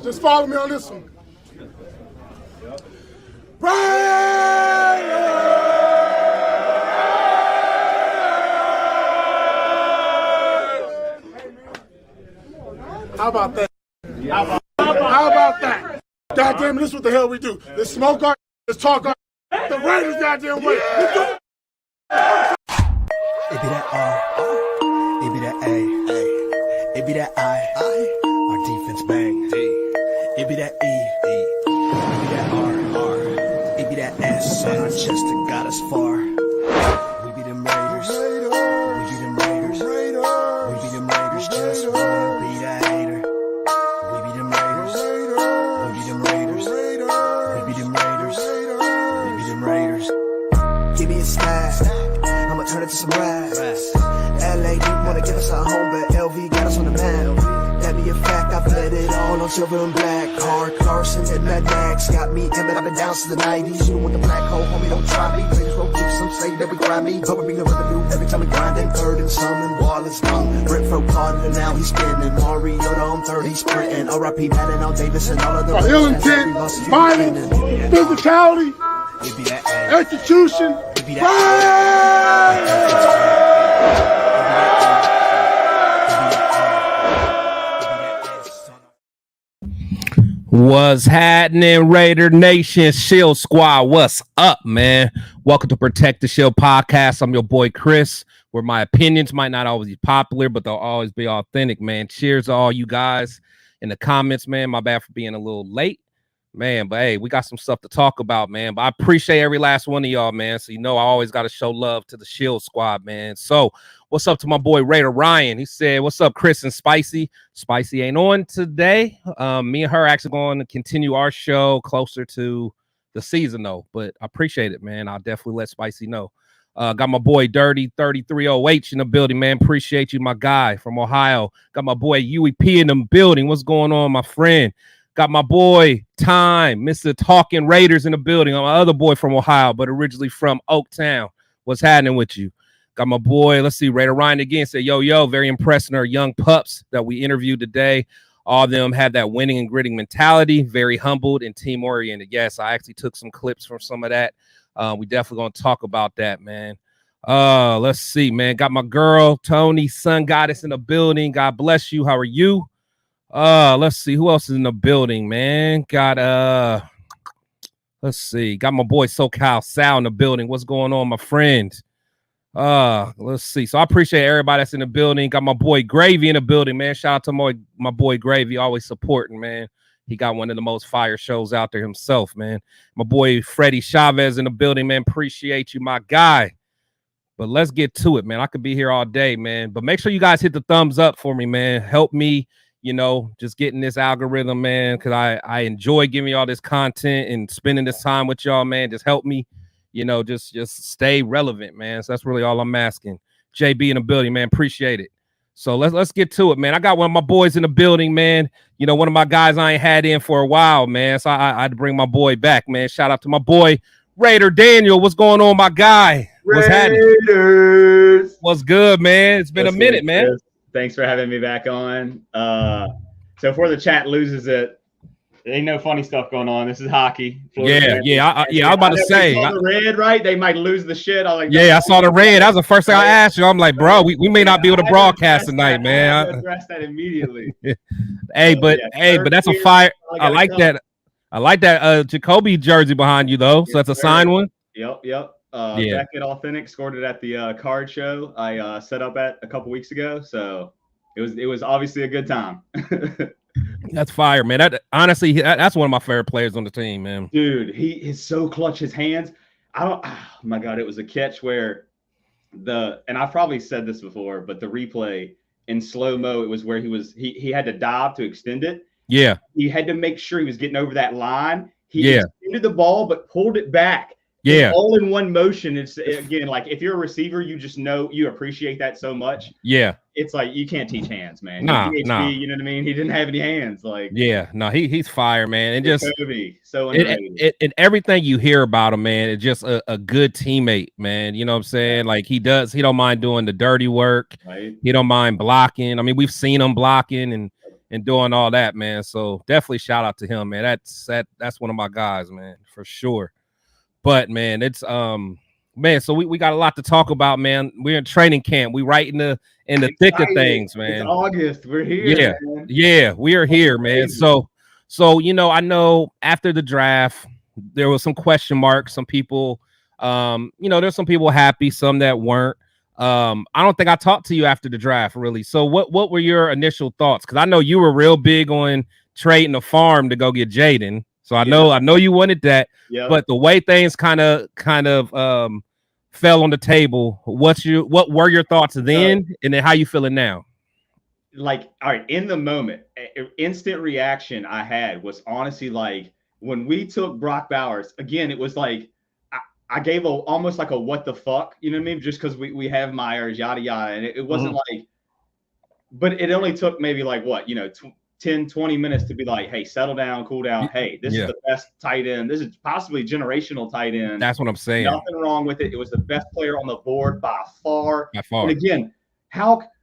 Just follow me on this one. How about that? How about that? Goddamn, this is what the hell we do. Let's smoke our, let's talk our, the Raiders goddamn way. Let's do it. It be that R, it be that A, it be that I, our defense bang. It be that E, it be that R, it be that S on our chest that got us far. We be them Raiders, we be them Raiders, we be them Raiders, just wanna be that hater. We be them Raiders, we be them Raiders, we be them Raiders, we be them Raiders. Give me a stack, I'ma turn it to some racks. LA Duke wanna give us our home, but LV got us on the map. That be a fact, I've let it all on silver and black. Hard Carson and Mad Max got me Emmett, I've been down since the 90s. You want the black hole, homie, don't try me. Please roll through, some say that we grind me. But we bring the revenue every time we grind and third and summon. Wallace gone, Brent Fro caught and now he's spinning. Mariota on third, he's sprinting. R.I.P. Madden on Davis and all of the ill intent, violence, physicality, execution. What's happening, Raider Nation, Shield Squad? What's up, man? Welcome to Protect the Shield podcast. I'm your boy Chris, where my opinions might not always be popular, but they'll always be authentic, man. Cheers to all you guys in the comments, man. My bad for being a little late, man. But hey, we got some stuff to talk about, man. But I appreciate every last one of y'all, man. So you know I always got to show love to the Shield Squad, man. So what's up to my boy Raider Ryan? He said, what's up, Chris and Spicy? Spicy ain't on today. Me and her actually going to continue our show closer to the season, though. But I appreciate it, man. I'll definitely let Spicy know. Got my boy Dirty 33OH in the building, man. Appreciate you, my guy from Ohio. Got my boy UEP in the building. What's going on, my friend? Got my boy Time, Mr. Talking Raiders in the building. I'm my other boy from Ohio, but originally from Oaktown. What's happening with you? Got my boy, let's see, Raider Ryan again. Said, yo, very impressed in our young pups that we interviewed today. All of them have that winning and gritting mentality, very humbled and team-oriented. Yes, I actually took some clips from some of that. We definitely going to talk about that, man. Let's see, man. Got my girl, Tony, Sun Goddess in the building. God bless you. How are you? Let's see. Who else is in the building, man? Got, let's see. Got my boy SoCal Sal in the building. What's going on, my friend? Let's see. So I appreciate everybody that's in the building. Got my boy Gravy in the building, man. Shout out to my boy Gravy, always supporting, man. He got one of the most fire shows out there himself, man. My boy Freddie Chavez in the building, man. Appreciate you, my guy. But let's get to it, man. I could be here all day, man. But make sure you guys hit the thumbs up for me, man. Help me, just getting this algorithm, man, because I enjoy giving y'all this content and spending this time with y'all, man. Just help me. Just stay relevant, man. So that's really all I'm asking. JB in the building, man. Appreciate it. So let's get to it, man. I got one of my boys in the building, man. One of my guys I ain't had in for a while, man. So I had to bring my boy back, man. Shout out to my boy Raider Daniel. What's going on, my guy? What's happening? What's good, man? It's been a minute, man. Thanks for having me back on. So before the chat loses it, there ain't no funny stuff going on. This is hockey. Florida I was about to say. The red, right? They might lose the shit. I saw the red. That was the first thing I asked you. I'm like, bro, we may not be able to broadcast tonight, man. I address that immediately. But that's a fire. I like that. I like that Jacoby jersey behind you, though. So that's a signed one. Yep. Beckett Authentic scored it at the card show I set up at a couple weeks ago. So it was obviously a good time. That's fire, man. Honestly, that's one of my favorite players on the team, man. Dude, he is so clutch. His hands. Oh my God, it was a catch where and I've probably said this before, but the replay in slow-mo, it was where he had to dive to extend it. Yeah. He had to make sure he was getting over that line. He extended the ball, but pulled it back. Yeah. All in one motion. It's again, like if you're a receiver, you just know you appreciate that so much. Yeah. It's like you can't teach hands, man. Nah. You know what I mean? He didn't have any hands. Like he's fire, man. And just so and everything you hear about him, man, it's just a good teammate, man. You know what I'm saying? Like he don't mind doing the dirty work. Right. He don't mind blocking. I mean, we've seen him blocking and and doing all that, man. So definitely shout out to him, man. That's one of my guys, man, for sure. But man, it's man, so we got a lot to talk about, man. We're in training camp. We right in the thick of things, man. It's August. We're here, Yeah, man. yeah, we are here, man. Crazy. So I know after the draft there was some question marks. Some people, there's some people happy, some that weren't. I don't think I talked to you after the draft, really. So what were your initial thoughts? Because I know you were real big on trading the farm to go get Jaden. So I know you wanted that. Yeah. But the way things kind of fell on the table, what were your thoughts then, and then how you feeling now? Like, all right, in the moment, instant reaction I had was honestly like when we took Brock Bowers again. It was like I gave almost like a what the fuck, you know what I mean? Just because we have Myers, yada yada, and it wasn't like, but it only took maybe like what 10, 20 minutes to be like, hey, settle down, cool down. Hey, this is the best tight end. This is possibly generational tight end. That's what I'm saying. Nothing wrong with it. It was the best player on the board by far. By far. And again,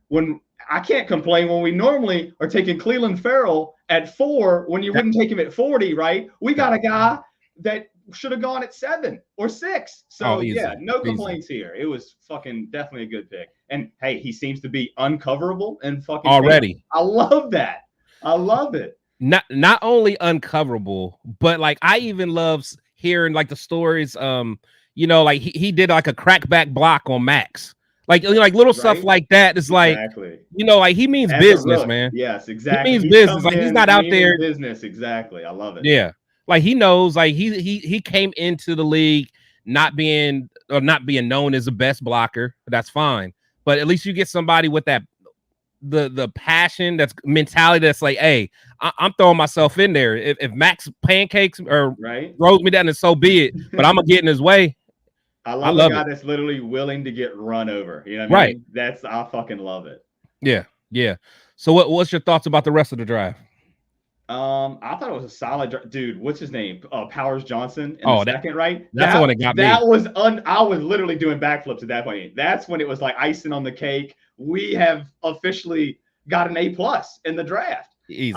when I can't complain when we normally are taking Cleveland Farrell at 4 when you wouldn't take him at 40, right? We got a guy that should have gone at 7 or 6. So no complaints here. It was fucking definitely a good pick. And hey, he seems to be uncoverable and fucking already. I love that. I love it. Not only uncoverable, but like I even love hearing like the stories. Like he did like a crackback block on Max. Like little stuff like that. It's like like he means business, man. Yes, exactly. He means business. Like he's not out there business. Exactly. I love it. Yeah. Like he knows, like he came into the league not being known as the best blocker. That's fine. But at least you get somebody with that the passion, that's mentality, that's like, hey, I'm throwing myself in there. If Max pancakes or throws me down, and so be it. But I'm gonna get in his way. I love a guy that's literally willing to get run over. You know what I mean? I fucking love it. Yeah, yeah. So what's your thoughts about the rest of the draft? I thought it was a solid dude. What's his name? Powers Johnson in the second, right? That's the one that got me. That was I was literally doing backflips at that point. That's when it was like icing on the cake. We have officially got an A+ in the draft. Easy.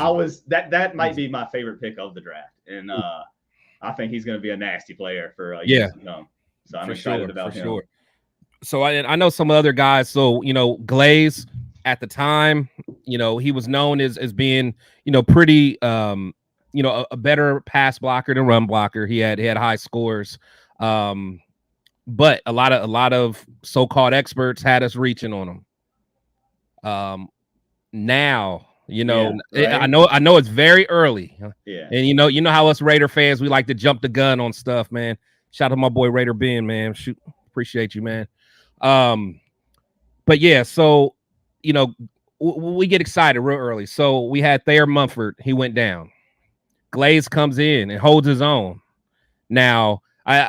That might be my favorite pick of the draft, and I think he's going to be a nasty player for years to come. So I'm excited about him. Sure. So I know some other guys. So Glaze at the time, he was known as being pretty a better pass blocker than run blocker. He had high scores, but a lot of so-called experts had us reaching on him. Now, I know it's very early. Yeah. And you know how us Raider fans, we like to jump the gun on stuff, man. Shout out to my boy Raider Ben, man. Shoot, appreciate you, man. But yeah, so we get excited real early. So we had Thayer Mumford, he went down. Glaze comes in and holds his own. Now,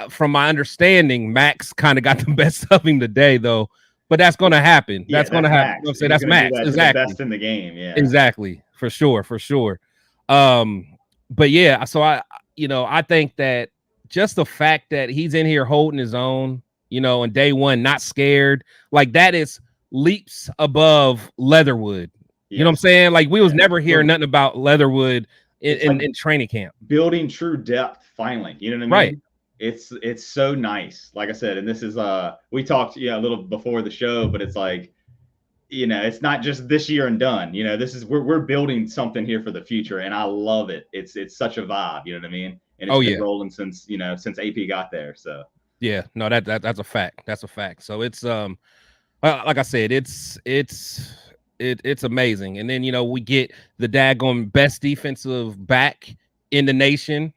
from my understanding, Max kind of got the best of him today, though. But that's going to happen. That's going to happen. I'm saying that's Max. Exactly. The best in the game. Yeah. Exactly. For sure. But yeah, so I think that just the fact that he's in here holding his own, on day one, not scared, like that is leaps above Leatherwood. You know what I'm saying? Like we was never hearing nothing about Leatherwood in training camp. Building true depth finally. You know what I mean? Right. It's so nice. Like I said, and this is we talked a little before the show, but it's like, it's not just this year and done. This is we're building something here for the future, and I love it. It's such a vibe, you know what I mean? And it's been rolling since AP got there. So yeah, no, that's a fact. That's a fact. So it's like I said, it's amazing. And then we get the daggone best defensive back in the nation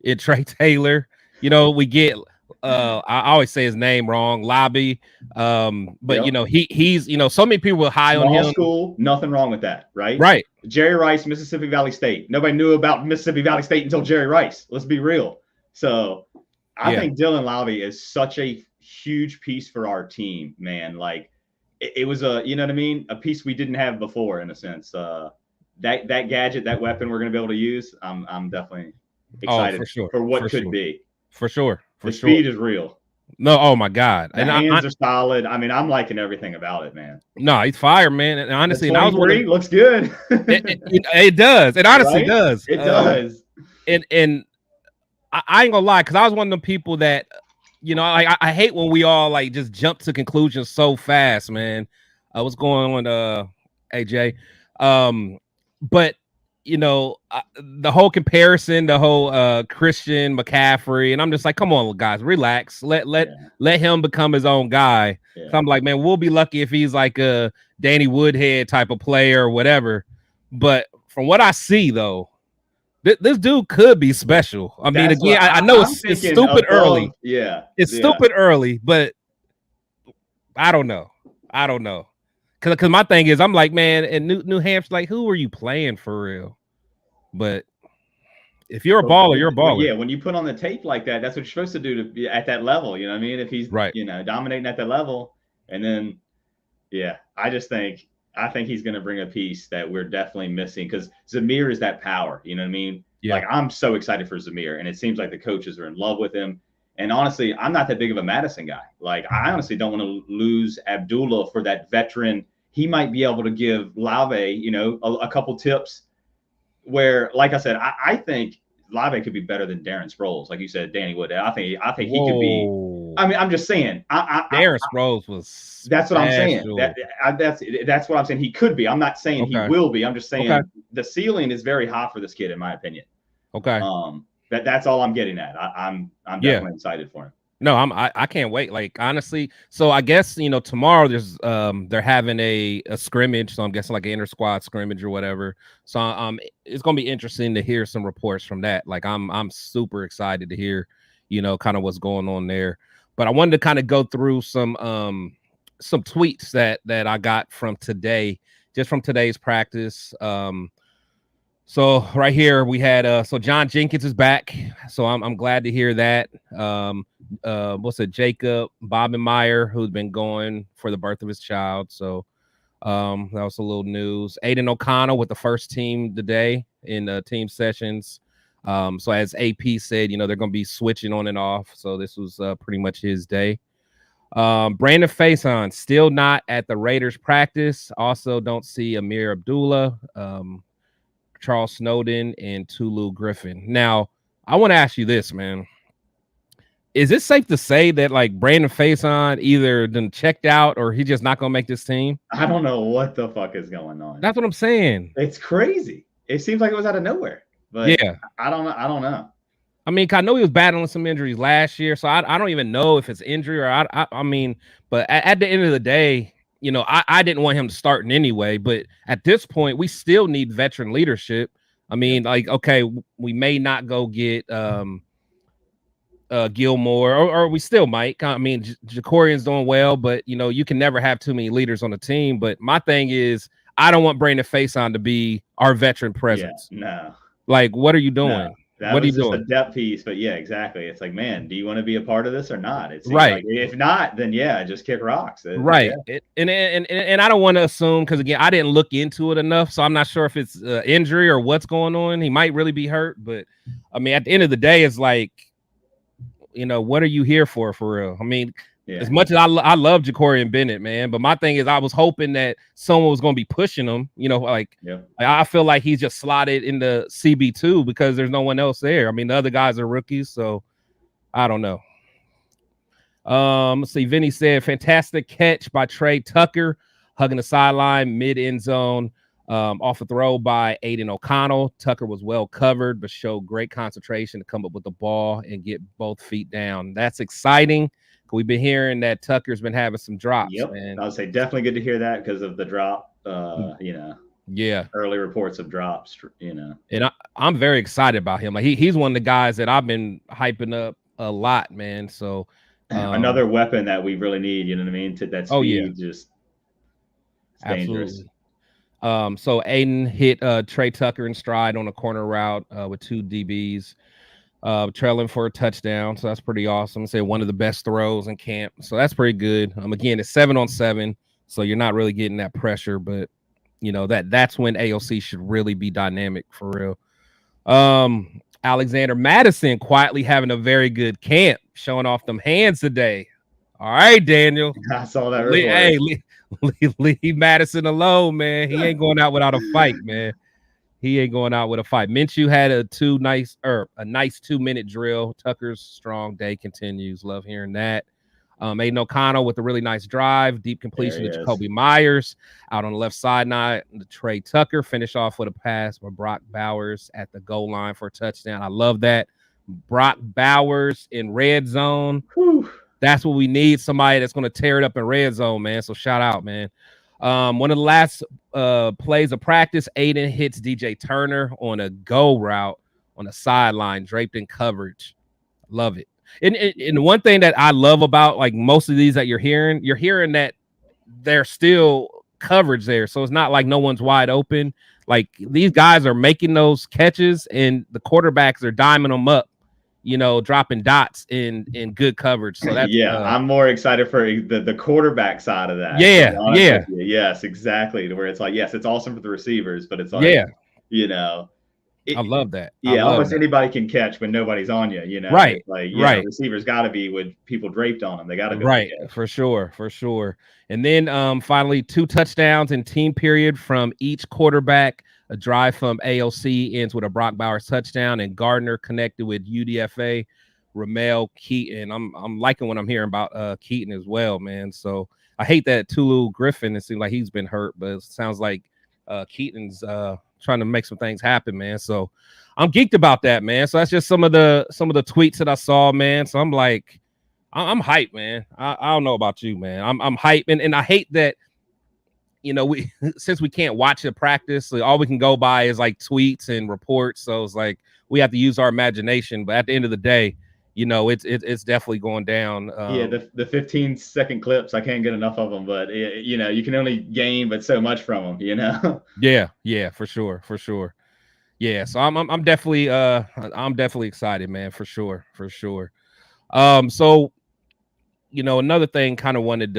in Trey Taylor. We get I always say his name wrong, Lobby. But he's so many people were high on him. School, nothing wrong with that, right? Right. Jerry Rice, Mississippi Valley State. Nobody knew about Mississippi Valley State until Jerry Rice. Let's be real. So I think Dylan Lobby is such a huge piece for our team, man. Like it was a piece we didn't have before in a sense. That gadget, that weapon we're gonna be able to use. I'm definitely excited for what could be. For sure. The speed is real. No, oh my God. The And hands are solid. I mean, I'm liking everything about it, man. no, he's fire, man. And honestly, The and I was one of 23 looks good. it does. It honestly Right? does. It does. And I ain't gonna lie, because I was one of them people that, like I hate when we all like just jump to conclusions so fast, man. What's going on, AJ? But the whole comparison, the whole Christian McCaffrey, and I'm just like, come on, guys, relax. Let him become his own guy. Yeah. So I'm like, man, we'll be lucky if he's like a Danny Woodhead type of player or whatever. But from what I see, though, this dude could be special. I mean, That's again, what I know I'm it's thinking stupid above. early. Yeah. It's stupid early, but I don't know. Because my thing is, I'm like, man, in New Hampshire, like, who are you playing for real? But if you're a baller, you're a baller. Yeah, when you put on the tape like that, that's what you're supposed to do to be at that level. You know what I mean? If he's right, dominating at that level, and then I think he's going to bring a piece that we're definitely missing, because Zamir is that power. You know what I mean? Yeah. Like, I'm so excited for Zamir, and it seems like the coaches are in love with him. And honestly, I'm not that big of a Madison guy. Like, I honestly don't want to lose Abdullah for that veteran. He might be able to give Lave, a couple tips where, like I said, I think Lave could be better than Darren Sproles. Like you said, Danny Wood. I think he could be. I mean, I'm just saying. Darren Sproles was. That's what I'm saying. That's what I'm saying. He could be. I'm not saying he will be. I'm just saying the ceiling is very high for this kid, in my opinion. Okay. That's all I'm getting at. I'm definitely excited for him. No, I can't wait. Like, honestly, so I guess tomorrow there's they're having a scrimmage, so I'm guessing like an inter squad scrimmage or whatever. So it's gonna be interesting to hear some reports from that. Like, I'm super excited to hear kind of what's going on there. But I wanted to kind of go through some tweets that I got from today, just from today's practice. So right here we had so John Jenkins is back, so I'm glad to hear that. Jacob Bobenmeyer, who's been going for the birth of his child, so that was a little news. Aiden O'Connell with the first team today in team sessions. So as AP said, they're going to be switching on and off, so this was pretty much his day. Brandon Faison still not at the Raiders practice. Also don't see Amir Abdullah, Charles Snowden, and Tulu Griffin. Now, I want to ask you this, man. Is it safe to say that like Brandon Faison either done checked out or he's just not gonna make this team? I don't know what the fuck is going on. That's what I'm saying. It's crazy. It seems like it was out of nowhere. But yeah, I don't know. I mean, I know he was battling some injuries last year, so I don't even know if it's injury or I mean, but at the end of the day, I didn't want him to start in anyway, but at this point, we still need veteran leadership. I mean, like, okay, we may not go get Gilmore, or we still might. I mean, Jacorian's doing well, but you can never have too many leaders on the team. But my thing is, I don't want Brandon Faison to be our veteran presence. Yeah, no. Like, what are you doing? No. What are you doing? A depth piece, but yeah, exactly. It's like, man, do you want to be a part of this or not? It's right. Like, if not, then yeah, just kick rocks. Right. Yeah. And I don't want to assume, because again, I didn't look into it enough, so I'm not sure if it's injury or what's going on. He might really be hurt, but I mean, at the end of the day, it's like, what are you here for real? I mean, as much as I love Jacorian Bennett, man, but my thing is, I was hoping that someone was going to be pushing him. Like I feel like he's just slotted into CB2 because there's no one else there. I mean, the other guys are rookies, so I don't know. Let's see. Vinny said, fantastic catch by Trey Tucker, hugging the sideline, mid end zone, off a throw by Aiden O'Connell. Tucker was well covered, but showed great concentration to come up with the ball and get both feet down. That's exciting. We've been hearing that Tucker's been having some drops. Yep. Man. I would say definitely good to hear that because of the drop, yeah, early reports of drops, And I'm very excited about him. Like he's one of the guys that I've been hyping up a lot, man. So another weapon that we really need, you know what I mean? To that speed, just dangerous. So Aiden hit Trey Tucker in stride on a corner route with two DBs. Trailing for a touchdown, so that's pretty awesome. Say one of the best throws in camp, so that's pretty good. Again, it's 7-on-7, so you're not really getting that pressure, but that's when AOC should really be dynamic for real. Alexander Madison quietly having a very good camp, showing off them hands today. All right, Daniel. I saw that report. Hey, leave Madison alone, man. He ain't going out without a fight, man. He ain't going out with a fight. Minshew had a nice 2-minute drill. Tucker's strong day continues. Love hearing that. Aiden O'Connell with a really nice drive, deep completion to Jacoby Myers out on the left sideline. Trey Tucker finish off with a pass by Brock Bowers at the goal line for a touchdown. I love that. Brock Bowers in red zone. Whew. That's what we need. Somebody that's going to tear it up in red zone, man. So shout out, man. One of the last plays of practice, Aiden hits DJ Turner on a go route on the sideline, draped in coverage. Love it. And one thing that I love about like most of these that you're hearing that there's still coverage there. So it's not like no one's wide open. Like these guys are making those catches and the quarterbacks are diming them up, dropping dots in good coverage. So that's I'm more excited for the quarterback side of that. Yeah. Yes, exactly. Where it's like, yes, it's awesome for the receivers, but it's like, I love that. Almost anybody can catch when nobody's on you, Right. Like, right. Receivers got to be with people draped on them. They got to be right. For sure. And then finally 2 touchdowns in team period from each quarterback. A drive from AOC ends with a Brock Bowers touchdown, and Gardner connected with UDFA, Ramel Keaton. I'm liking what I'm hearing about Keaton as well, man. So I hate that Tulu Griffin. It seems like he's been hurt, but it sounds like Keaton's trying to make some things happen, man. So I'm geeked about that, man. So that's just some of the tweets that I saw, man. So I'm like, I'm hyped, man. I don't know about you, man. I'm hyped, and I hate that. We since we can't watch the practice, like, all we can go by is like tweets and reports. So it's like we have to use our imagination. But at the end of the day, it's definitely going down. The 15-second clips, I can't get enough of them. But you can only gain but so much from them. Yeah, for sure. Yeah, so I'm definitely excited, man, for sure. So another thing kind of wanted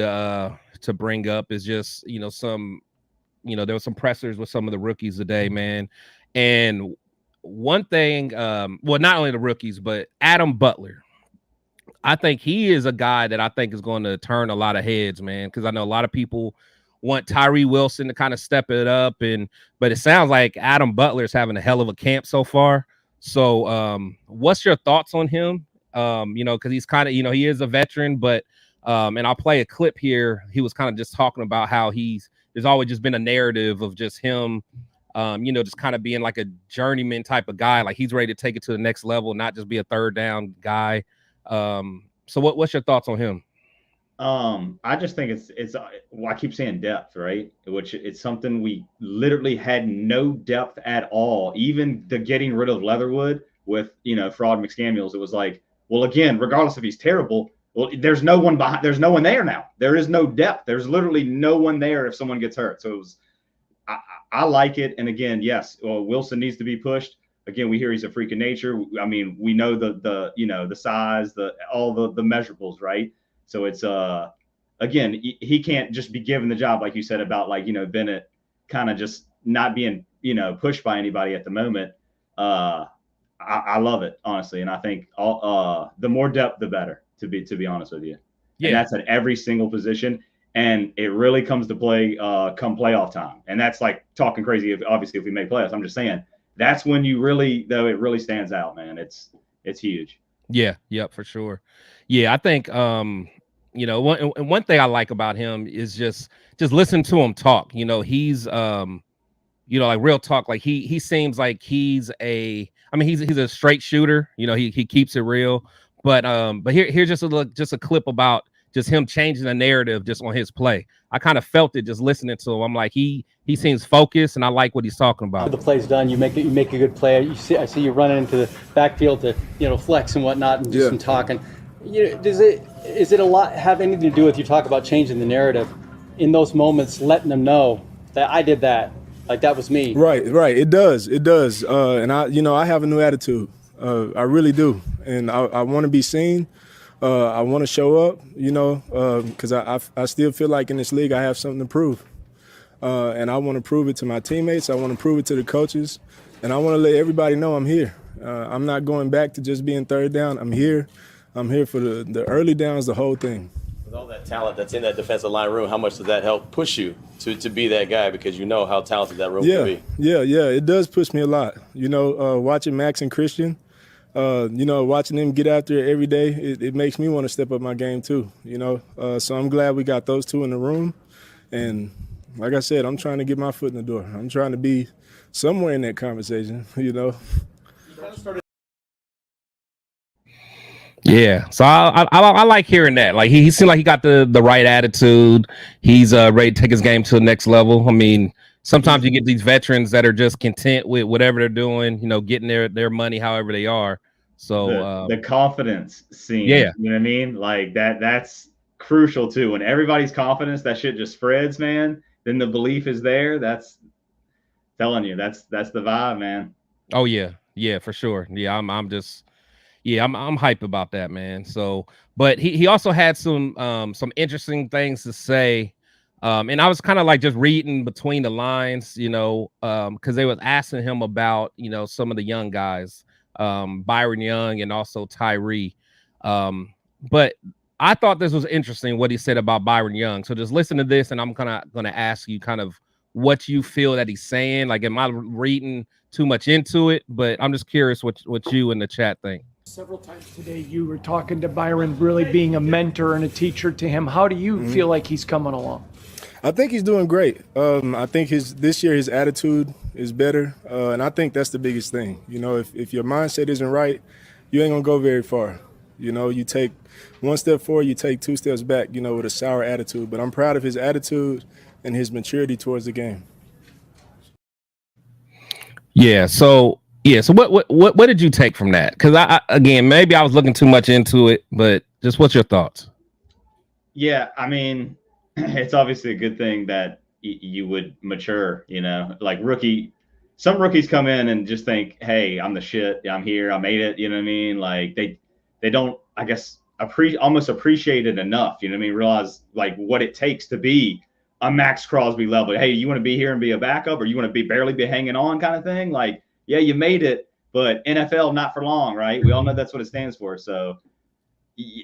to bring up is just some there were some pressers with some of the rookies today, man. And one thing, not only the rookies, but Adam Butler, I think he is a guy that I think is going to turn a lot of heads, man, because I know a lot of people want Tyree Wilson to kind of step it up, but it sounds like Adam Butler is having a hell of a camp so far. So what's your thoughts on him? Because he's kind of, he is a veteran, but and I'll play a clip here. He was kind of just talking about how there's always just been a narrative of just him, just kind of being like a journeyman type of guy. Like he's ready to take it to the next level, not just be a third down guy. So what's your thoughts on him? I just think it's I keep saying depth, right? Which it's something we literally had no depth at all. Even the getting rid of Leatherwood with, Fraud McScamuels, it was like, well, again, regardless if he's terrible, well, there's no one behind. There's no one there now. There is no depth. There's literally no one there if someone gets hurt. So I like it. And again, yes, Wilson needs to be pushed. Again, we hear he's a freak of nature. I mean, we know the size, all the measurables, right? So it's again, he can't just be given the job like you said about Bennett kind of just not being pushed by anybody at the moment. I love it, honestly, and I think the more depth, the better. To be honest with you, and that's at every single position, and it really comes to play come playoff time, and that's like talking crazy. Obviously, if we make playoffs, I'm just saying that's when it really stands out, man. It's huge. Yeah, for sure. Yeah, I think one thing I like about him is just listen to him talk. He's like real talk. Like he seems like he's a straight shooter. He keeps it real. But here's just a clip about just him changing the narrative just on his play. I kind of felt it just listening to him. I'm like, he seems focused, and I like what he's talking about. The play's done. You make a good play. I see you running into the backfield to flex and whatnot, and do some talking. Is it a lot have anything to do with you talk about changing the narrative in those moments, letting them know that I did that, like that was me. Right. It does. And I have a new attitude. I really do, and I want to be seen. I want to show up, because I still feel like in this league I have something to prove, and I want to prove it to my teammates. I want to prove it to the coaches, and I want to let everybody know I'm here. I'm not going back to just being third down. I'm here for the early downs, the whole thing. With all that talent that's in that defensive line room, how much does that help push you to be that guy, because you know how talented that room can be? Yeah. It does push me a lot. Watching Max and Christian, watching them get after it every day, it makes me want to step up my game too. So I'm glad we got those two in the room. And like I said, I'm trying to get my foot in the door. I'm trying to be somewhere in that conversation, Yeah, so I like hearing that. Like he seemed like he got the right attitude. He's ready to take his game to the next level. I mean, sometimes you get these veterans that are just content with whatever they're doing, getting their money however they are. So the confidence scene, yeah, you know what I mean? Like that's crucial too. When everybody's confidence, that shit just spreads, man. Then the belief is there. That's telling you, that's the vibe, man. Oh yeah, for sure. Yeah, I'm just. Yeah, I'm hype about that, man. So, but he also had some interesting things to say. And I was kind of like just reading between the lines, because they was asking him about, some of the young guys, Byron Young and also Tyree. But I thought this was interesting what he said about Byron Young. So just listen to this, and I'm gonna ask you kind of what you feel that he's saying. Like, am I reading too much into it? But I'm just curious what you in the chat think. Several times today, you were talking to Byron, really being a mentor and a teacher to him. How do you feel like he's coming along? I think he's doing great. I think this year his attitude is better, and I think that's the biggest thing. If your mindset isn't right, you ain't gonna go very far. You take one step forward, you take two steps back. With a sour attitude. But I'm proud of his attitude and his maturity towards the game. Yeah. So what did you take from that? Because again, maybe I was looking too much into it, but just what's your thoughts? Yeah, I mean, it's obviously a good thing that you would mature, like some rookies come in and just think, hey, I'm the shit. I'm here. I made it. You know what I mean? Like they don't, I guess, almost appreciate it enough. You know what I mean? Realize like what it takes to be a Max Crosby level. Hey, you want to be here and be a backup, or you want to barely be hanging on kind of thing? Like, yeah, you made it, but NFL not for long, right? We all know that's what it stands for. So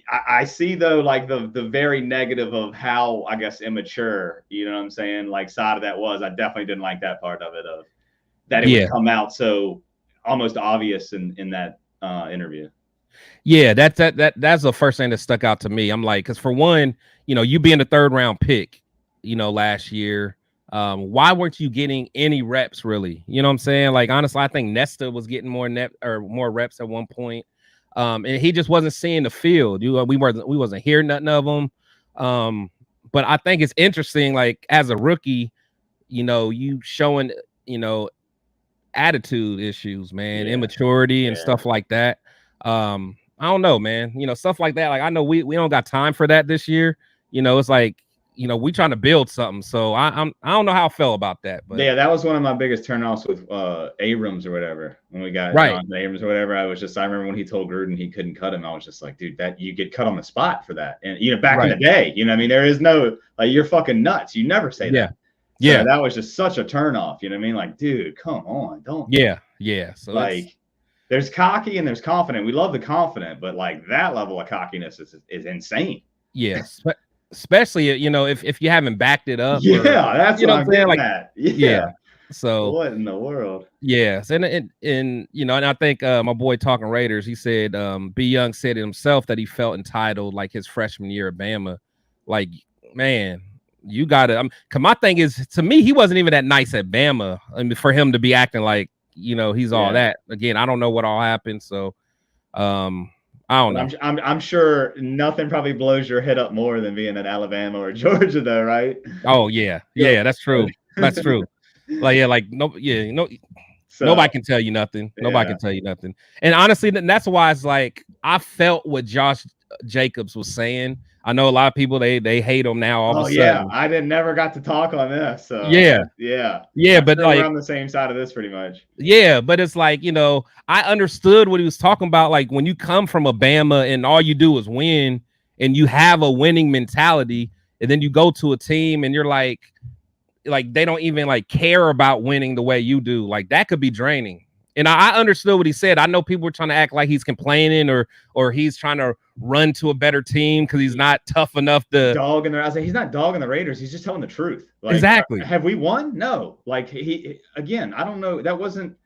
I see though, like the very negative of how, I guess, immature, you know what I'm saying, like side of that was. I definitely didn't like that part of it, of that it would come out so almost obvious in that interview. Yeah, that's the first thing that stuck out to me. I'm like, because for one, you being the third round pick, last year, why weren't you getting any reps really? You know what I'm saying? Like, honestly, I think Nesta was getting more reps at one point. And he just wasn't seeing the field. We wasn't hearing nothing of him. But I think it's interesting, like as a rookie, you showing, attitude issues, man, immaturity and stuff like that. I don't know, man. Stuff like that. Like, I know we don't got time for that this year. It's like, we trying to build something. So I don't know how I felt about that. But yeah, that was one of my biggest turnoffs with Abrams or whatever. When we got Jonathan Abrams or whatever, I remember when he told Gruden he couldn't cut him, I was just like, dude, that you get cut on the spot for that. And back in the day, I mean, there is no, like, you're fucking nuts. You never say that. So that was just such a turnoff. You know what I mean? Like, dude, come on, don't. Yeah. So like, there's cocky and there's confident. We love the confident, but like that level of cockiness is insane. Yes. Especially, if you haven't backed it up. That's what I'm saying. Like, yeah. So what in the world? Yes, and I think my boy Talking Raiders, he said, B Young said it himself that he felt entitled like his freshman year at Bama. Like, man, you gotta. Cause my thing is, to me, he wasn't even that nice at Bama. I mean, for him to be acting like he's all that. Again, I don't know what all happened. So, I don't know. I'm sure nothing probably blows your head up more than being at Alabama or Georgia, though, right? Oh yeah, that's true. That's true. Like so, nobody can tell you nothing. Nobody can tell you nothing. And honestly, that's why it's like I felt what Josh Jacobs was saying. I know a lot of people they hate him now. All of a sudden, I never got to talk on this. So yeah. But like, we're on the same side of this pretty much. Yeah, but it's like I understood what he was talking about. Like when you come from a Bama and all you do is win, and you have a winning mentality, and then you go to a team and you're like they don't even like care about winning the way you do. Like that could be draining. And I understood what he said. I know people were trying to act like he's complaining or he's trying to run to a better team because he's not tough enough to dog in the. I was like, he's not dogging the Raiders. He's just telling the truth. Like, exactly. Have we won? No. Like he again. I don't know. That wasn't.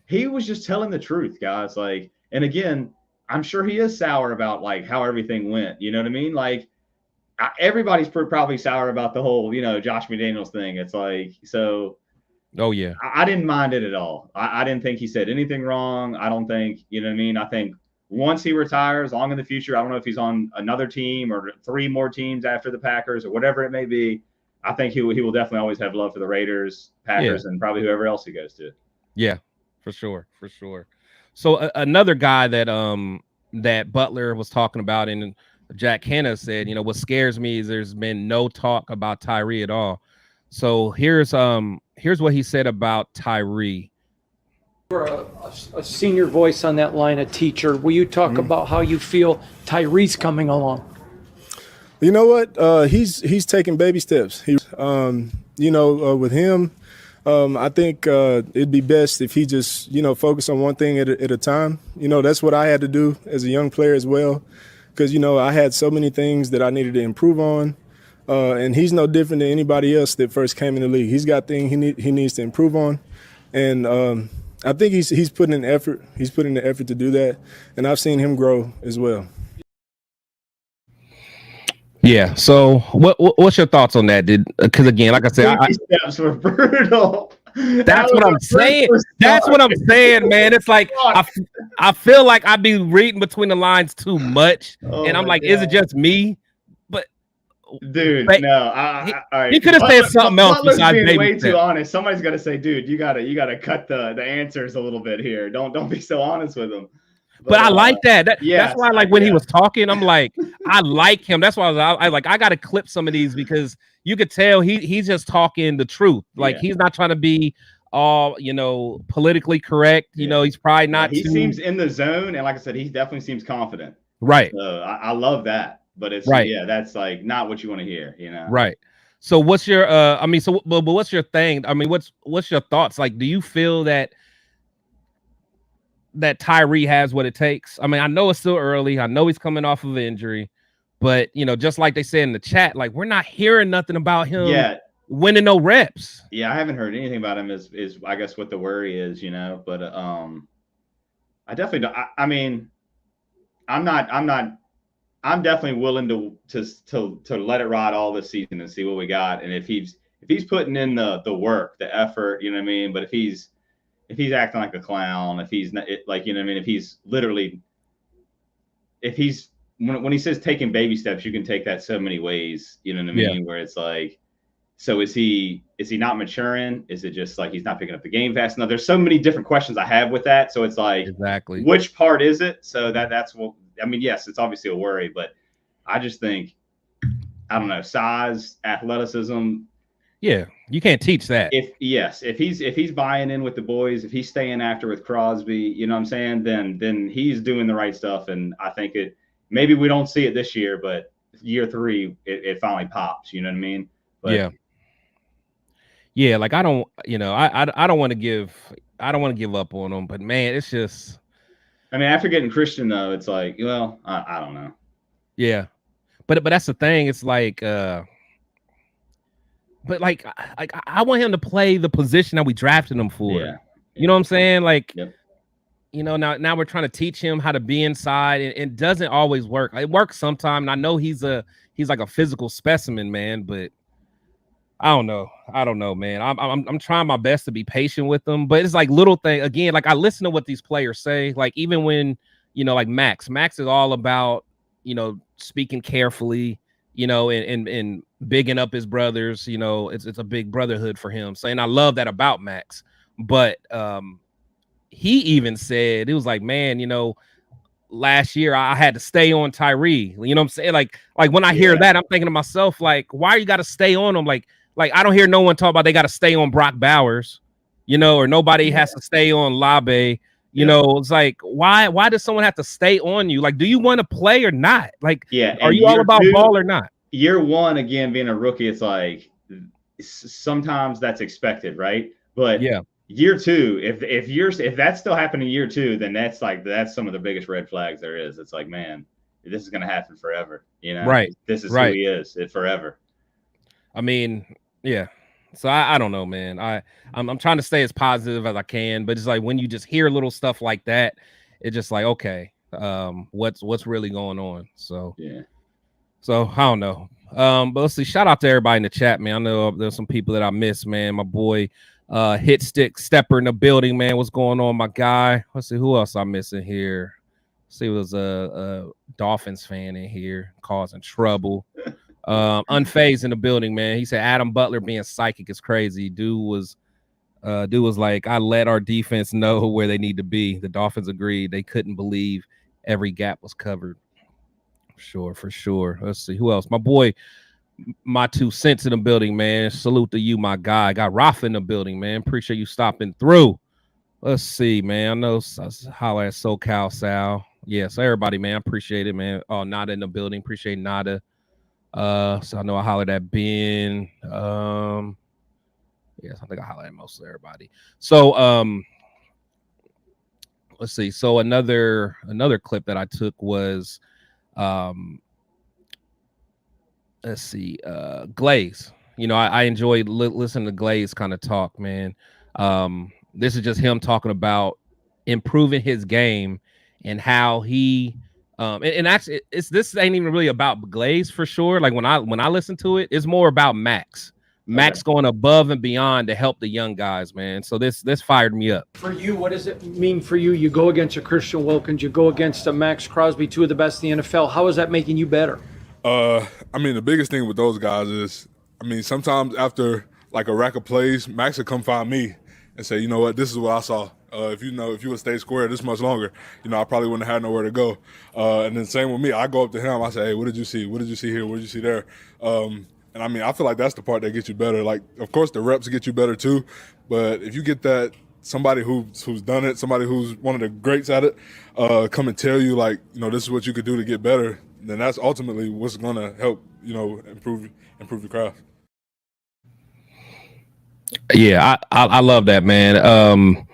He was just telling the truth, guys. Like, and again, I'm sure he is sour about like how everything went. You know what I mean? Like everybody's probably sour about the whole Josh McDaniels thing. It's like so. Oh yeah. I didn't mind it at all. I didn't think he said anything wrong. I don't think, you know what I mean? I think once he retires, long in the future, I don't know if he's on another team or 3 more teams after the Packers or whatever it may be. I think he will definitely always have love for the Raiders, Packers, and probably whoever else he goes to. Yeah, for sure. So another guy that that Butler was talking about and Jack Hanna said, what scares me is there's been no talk about Tyree at all. So here's what he said about Tyree. You're a senior voice on that line, a teacher. Will you talk about how you feel Tyree's coming along? You know what? He's taking baby steps. With him, I think it'd be best if he just focus on one thing at a time. That's what I had to do as a young player as well, because I had so many things that I needed to improve on. And he's no different than anybody else that first came in the league. He's got things he needs to improve on, and I think he's putting in effort. He's putting the effort to do that, and I've seen him grow as well. Yeah. So what's your thoughts on that? Because again, like I said, steps were brutal. That's what I'm saying. That's what I'm saying, man. It's like I feel like I be reading between the lines too much, and I'm like, is it just me? Dude, but no. All right. He could have said something else besides being baby way step. too honest. Somebody's got to say, dude, you gotta cut the answers a little bit here. Don't be so honest with them. But I like that. That's why, like, when he was talking, I'm like, I like him. That's why I got to clip some of these because you could tell he's just talking the truth. Like he's not trying to be all politically correct. He's probably not. He seems in the zone, and like I said, he definitely seems confident. Right. So I love that. But it's that's like not what you want to hear, Right. So what's your but what's your thing? I mean, what's your thoughts? Like, do you feel that Tyree has what it takes? I mean, I know it's still early. I know he's coming off of an injury, but just like they said in the chat, like we're not hearing nothing about him winning no reps. Yeah, I haven't heard anything about him is I guess what the worry is, but I definitely don't. I mean, I'm definitely willing to let it ride all this season and see what we got. And if he's putting in the work, the effort, you know what I mean? But if he's acting like a clown, if he's not, like, you know what I mean? If he's literally, when he says taking baby steps, you can take that so many ways, you know what I mean? Where it's like, so is he not maturing? Is it just like he's not picking up the game fast enough? There's so many different questions I have with that. So it's like, exactly which part is it? So that's what, I mean, yes, it's obviously a worry, but I just think, I don't know, size, athleticism. Yeah, you can't teach that. If he's buying in with the boys, if he's staying after with Crosby, you know what I'm saying, then he's doing the right stuff. And I think maybe we don't see it this year, but year 3, it finally pops. You know what I mean? But, yeah. Like I don't want to give up on him, but man, it's just. I mean, after getting Christian though, it's like, well, I don't know. Yeah, but that's the thing. It's like, but like I want him to play the position that we drafted him for. Yeah. You know what I'm saying? Like, yep. Now we're trying to teach him how to be inside, and it doesn't always work. It works sometimes. And I know he's like a physical specimen, man, but I don't know, man. I'm trying my best to be patient with them, but it's like little thing again. Like I listen to what these players say. Like even when like Max is all about speaking carefully, and bigging up his brothers. It's a big brotherhood for him. So, and I love that about Max. But he even said it was like, man, last year I had to stay on Tyree. You know what I'm saying? Like when I hear that, I'm thinking to myself, like, why you got to stay on him? Like I don't hear no one talk about they got to stay on Brock Bowers, or nobody has to stay on Labe. It's like, why does someone have to stay on you? Like, do you want to play or not? Like, are you all about ball or not? Year 1, again, being a rookie, it's like sometimes that's expected, right? But year two, if that's still happening year two, then that's some of the biggest red flags there is. It's like, man, this is going to happen forever. Right. This is who Right. he is forever. I mean, yeah. So I don't know, man. I'm trying to stay as positive as I can, but it's like when you just hear little stuff like that, it's just like, okay, what's really going on? So yeah. So I don't know. But let's see. Shout out to everybody in the chat, man. I know there's some people that I miss, man. My boy, Hit Stick Stepper in the building, man. What's going on, my guy? Let's see who else I'm missing here. Let's see, there's a Dolphins fan in here causing trouble. Unfazed in the building, man. He said Adam Butler being psychic is crazy. Dude was like, I let our defense know where they need to be. The Dolphins agreed. They couldn't believe every gap was covered. For sure. Let's see who else. My boy, my 2 cents in the building, man. Salute to you, my guy. Got Rafa in the building, man. Appreciate you stopping through. Let's see, man. I know holla at SoCal Sal. Yes, everybody, man. Appreciate it, man. Oh, Nada in the building. Appreciate Nada. So I know I hollered at Ben. Yes, I think I hollered at most of everybody. So let's see. So another clip that I took was let's see, Glaze. I enjoyed listening to Glaze kind of talk, man. This is just him talking about improving his game and how he and actually this ain't even really about Glaze for sure. Like when I listen to it, it's more about Max going above and beyond to help the young guys, man. So this fired me up. For you, what does it mean for you? You go against a Christian Wilkins, you go against a Max Crosby, 2 of the best in the NFL. How is that making you better? I mean, the biggest thing with those guys is, I mean, sometimes after like a rack of plays, Max would come find me and say, you know what, this is what I saw. If you would stay square this much longer, I probably wouldn't have had nowhere to go. And then same with me, I go up to him, I say, hey, what did you see? What did you see here? What did you see there? And I mean, I feel like that's the part that gets you better. Like, of course, the reps get you better too, but if you get that somebody who's done it, somebody who's one of the greats at it, come and tell you like, this is what you could do to get better, then that's ultimately what's going to help, improve your craft. Yeah, I love that, man.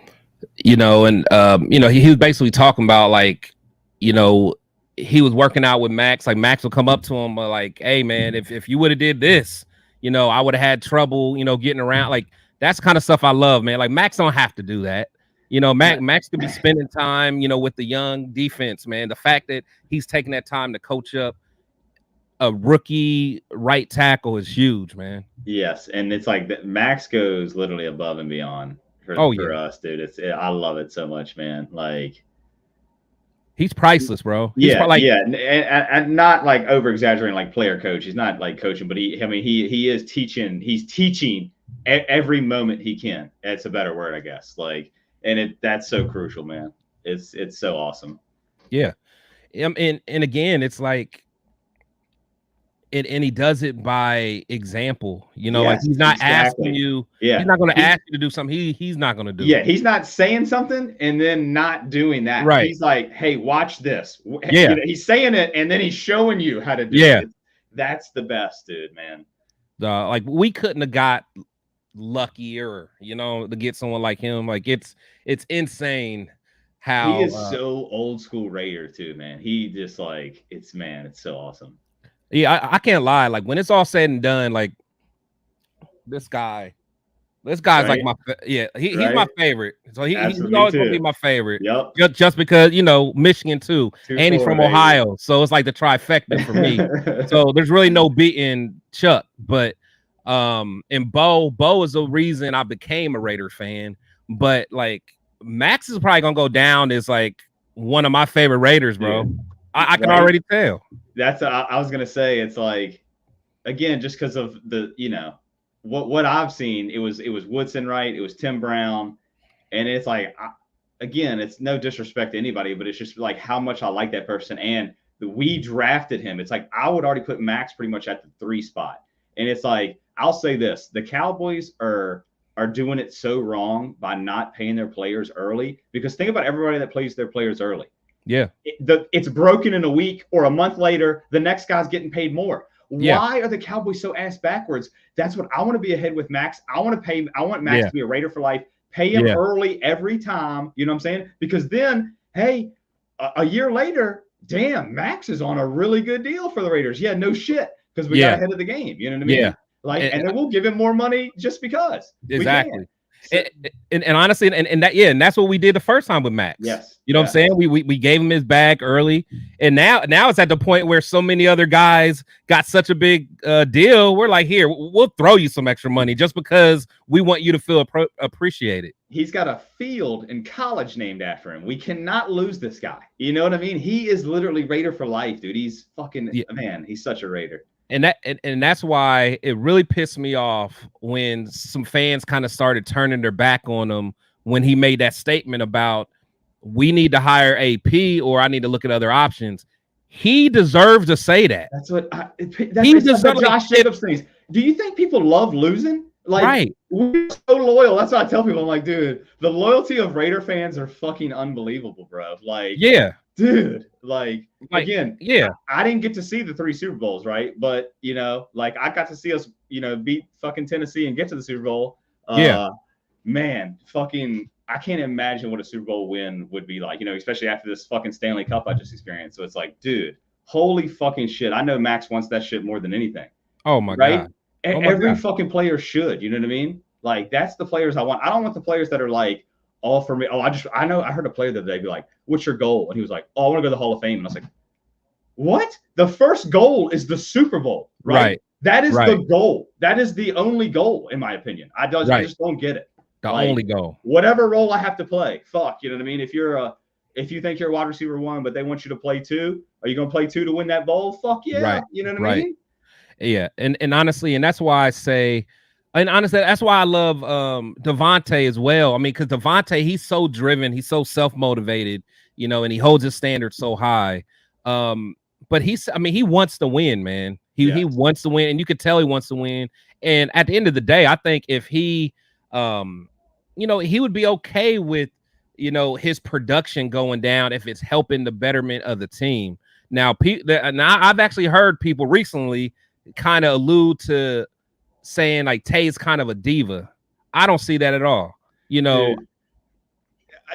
He was basically talking about like, he was working out with Max. Like Max would come up to him like, hey man, if you would have did this, I would have had trouble, getting around. Like that's kind of stuff I love, man. Like Max don't have to do that. Max could be spending time, with the young defense, man. The fact that he's taking that time to coach up a rookie right tackle is huge, man. Yes, and it's like that Max goes literally above and beyond for us, dude. I love it so much, man. Like he's priceless, bro. And not like over exaggerating like player coach. He's not like coaching, but he is teaching. He's teaching every moment he can. That's a better word, I guess. Like, and that's so crucial, man. It's so awesome. Yeah, and again, it's like. And he does it by example, like he's not asking you. Yeah, he's not going to ask you to do something. He's not going to do. Yeah, he's not saying something and then not doing that. Right. He's like, hey, watch this. Yeah. He's saying it and then he's showing you how to do it. That's the best, dude, man. Like we couldn't have got luckier, to get someone like him. Like it's insane how he is so old school Raider too, man. He just like it's so awesome. Yeah, I can't lie. Like when it's all said and done, like this guy's right? Like he's my favorite. So he's always gonna be my favorite. Yep. Just because Michigan too, and he's from Ohio, so it's like the trifecta for me. So there's really no beating Chuck, but and Bo is the reason I became a Raiders fan. But like Max is probably gonna go down as like one of my favorite Raiders, bro. Yeah. I can already tell. That's I was gonna say. It's like, again, just because of the what I've seen. It was Woodson, right? It was Tim Brown, and it's like again, it's no disrespect to anybody, but it's just like how much I like that person, and we drafted him. It's like I would already put Max pretty much at the 3 spot, and it's like I'll say this: the Cowboys are doing it so wrong by not paying their players early. Because think about everybody that plays their players early. Yeah, it's broken in a week or a month later. The next guy's getting paid more. Yeah. Why are the Cowboys so ass backwards? That's what I want to be ahead with Max. I want Max to be a Raider for life. Pay him Yeah. early every time. You know what I'm saying? Because then, hey, a year later, damn, Max is on a really good deal for the Raiders. Yeah, no shit, because we got Yeah. ahead of the game. You know what I Yeah. mean? Like, And- and then we'll give him more money just because we Exactly. can. So, And honestly, and that, yeah, and that's what we did the first time with Max. yes. You know what I'm saying? We gave him his bag early, and now it's at the point where so many other guys got such a big deal. We're like, here, we'll throw you some extra money just because we want you to feel appreciated. He's got a field in college named after him. We cannot lose this guy. You know what I mean? He is literally Raider for life, dude. He's fucking man. He's such a Raider. And that's why it really pissed me off when some fans kind of started turning their back on him when he made that statement about we need to hire AP or I need to look at other options. He deserves to say that. That's what that's deserves the Josh Jacobs things. Do you think people love losing? Like, right. We're so loyal. That's what I tell people. I'm like, dude, the loyalty of Raider fans are fucking unbelievable, bro. Like, yeah, dude, like again, yeah. I didn't get to see the 3 Super Bowls, right? But you know, like I got to see us, you know, beat fucking Tennessee and get to the Super Bowl. Man, fucking, I can't imagine what a Super Bowl win would be like, you know, especially after this fucking Stanley Cup I just experienced. So it's like, dude, holy fucking shit. I know Max wants that shit more than anything. Oh my right? God. Oh my Every God. fucking player should, you know what I mean? Like, that's the players I want. I don't want the players that are like, all for me. Oh, I heard a player the other day be like, what's your goal? And he was like, oh, I want to go to the Hall of Fame. And I was like, what? The first goal is the Super Bowl, right? That is the goal. That is the only goal, in my opinion. I just don't get it. The Like, only goal. Whatever role I have to play, fuck, you know what I mean? If you think you're a wide receiver 1, but they want you to play 2, are you gonna play 2 to win that bowl? Fuck yeah, Right. You know what I mean? Yeah, and honestly, and that's why I say, and honestly, that's why I love Devontae as well. I mean, because Devontae, he's so driven, he's so self-motivated, you know, and he holds his standards so high. But he wants to win, man. He wants to win, and you could tell he wants to win. And at the end of the day, I think if he, you know, he would be okay with, you know, his production going down if it's helping the betterment of the team. Now, I've actually heard people recently kind of allude to saying like Tay's kind of a diva. I don't see that at all. You know,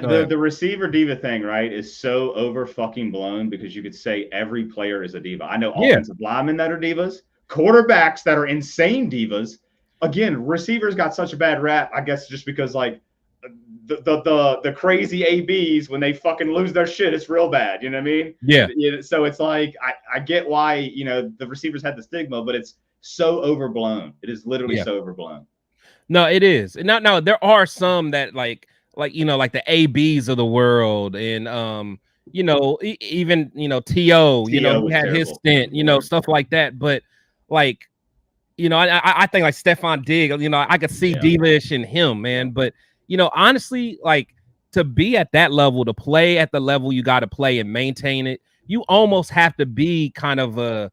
the receiver diva thing, right, is so over fucking blown because you could say every player is a diva. I know offensive linemen that are divas, quarterbacks that are insane divas. Again, receivers got such a bad rap, I guess, just because like the crazy ABs, when they fucking lose their shit, it's real bad. You know what I mean? Yeah. So it's like I get why, you know, the receivers had the stigma, but it's so overblown. It is literally so overblown. No, it is. No, there are some that like you know, like the ABs of the world, and you know, even you know, T.O. you know, he had his stint, you know, stuff like that. But like, you know, I think like Stephon Diggs, you know, I could see diva-ish in him, man. But you know, honestly, like to be at that level, to play at the level you got to play and maintain it, you almost have to be kind of a.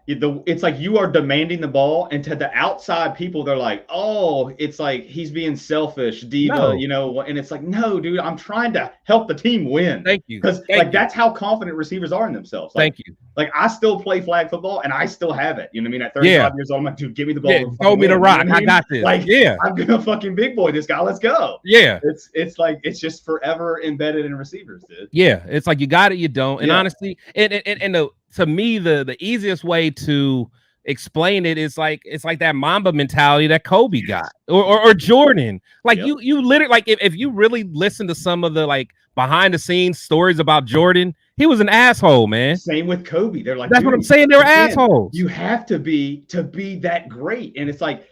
It's like you are demanding the ball, and to the outside people, they're like, "Oh, it's like he's being selfish, diva," you know. And it's like, no, dude, I'm trying to help the team win. Thank you, because like that's how confident receivers are in themselves. Like, thank you. Like I still play flag football, and I still have it. You know what I mean? At 35 years old, I'm like, dude, give me the ball. Throw me the rock. You know I got this. Like, I'm gonna fucking big boy this guy. Let's go. Yeah. It's like it's just forever embedded in receivers, dude. Yeah, it's like you got it, you don't. And honestly, to me, the easiest way to explain it is like it's like that Mamba mentality that Kobe got or Jordan. Like you literally, like if you really listen to some of the like behind the scenes stories about Jordan, he was an asshole, man. Same with Kobe. They're like, that's what I'm saying. They were assholes. You have to be that great, and it's like,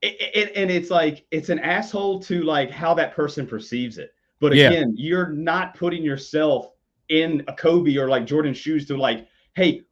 and it's like it's an asshole to like how that person perceives it. But again, you're not putting yourself in a Kobe or like Jordan's shoes to like, hey,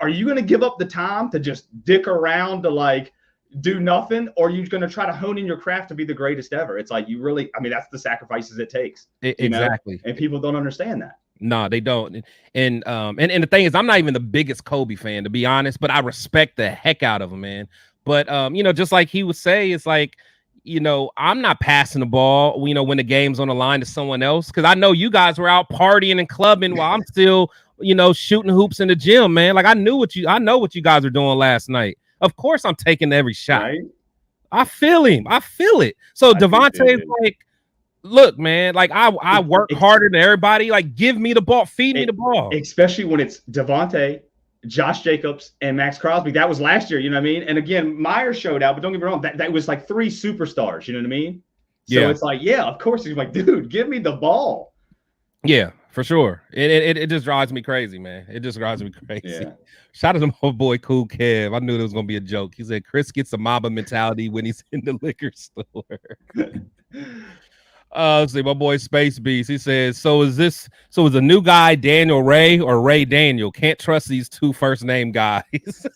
are you going to give up the time to just dick around to like do nothing, or are you going to try to hone in your craft to be the greatest ever? It's like you really, I mean, that's the sacrifices it takes. Exactly. Know? And people don't understand that. No, they don't. And the thing is, I'm not even the biggest Kobe fan, to be honest, but I respect the heck out of him, man. But you know, just like he would say, it's like, you know, I'm not passing the ball, you know, when the game's on the line to someone else, because I know you guys were out partying and clubbing while I'm still, you know, shooting hoops in the gym, man. Like I know what you guys were doing last night. Of course, I'm taking every shot. Right? I feel him. I feel it. So I do Devontae too, is dude. like, look, man, like I work harder than everybody. Like, give me the ball, feed me the ball. Especially when it's Devontae, Josh Jacobs, and Max Crosby. That was last year, you know what I mean? And again, Myers showed out, but don't get me wrong, that was like 3 superstars, you know what I mean? So Yeah. it's like, yeah, of course. He's like, dude, give me the ball. Yeah, for sure. It just drives me crazy, man. It just drives me crazy. Yeah. Shout out to my boy Cool Kev. I knew it was gonna be a joke. He said Chris gets a Mamba mentality when he's in the liquor store. Let's see, my boy Space Beast. He says, so is the new guy Daniel Ray or Ray Daniel? Can't trust these 2 first name guys.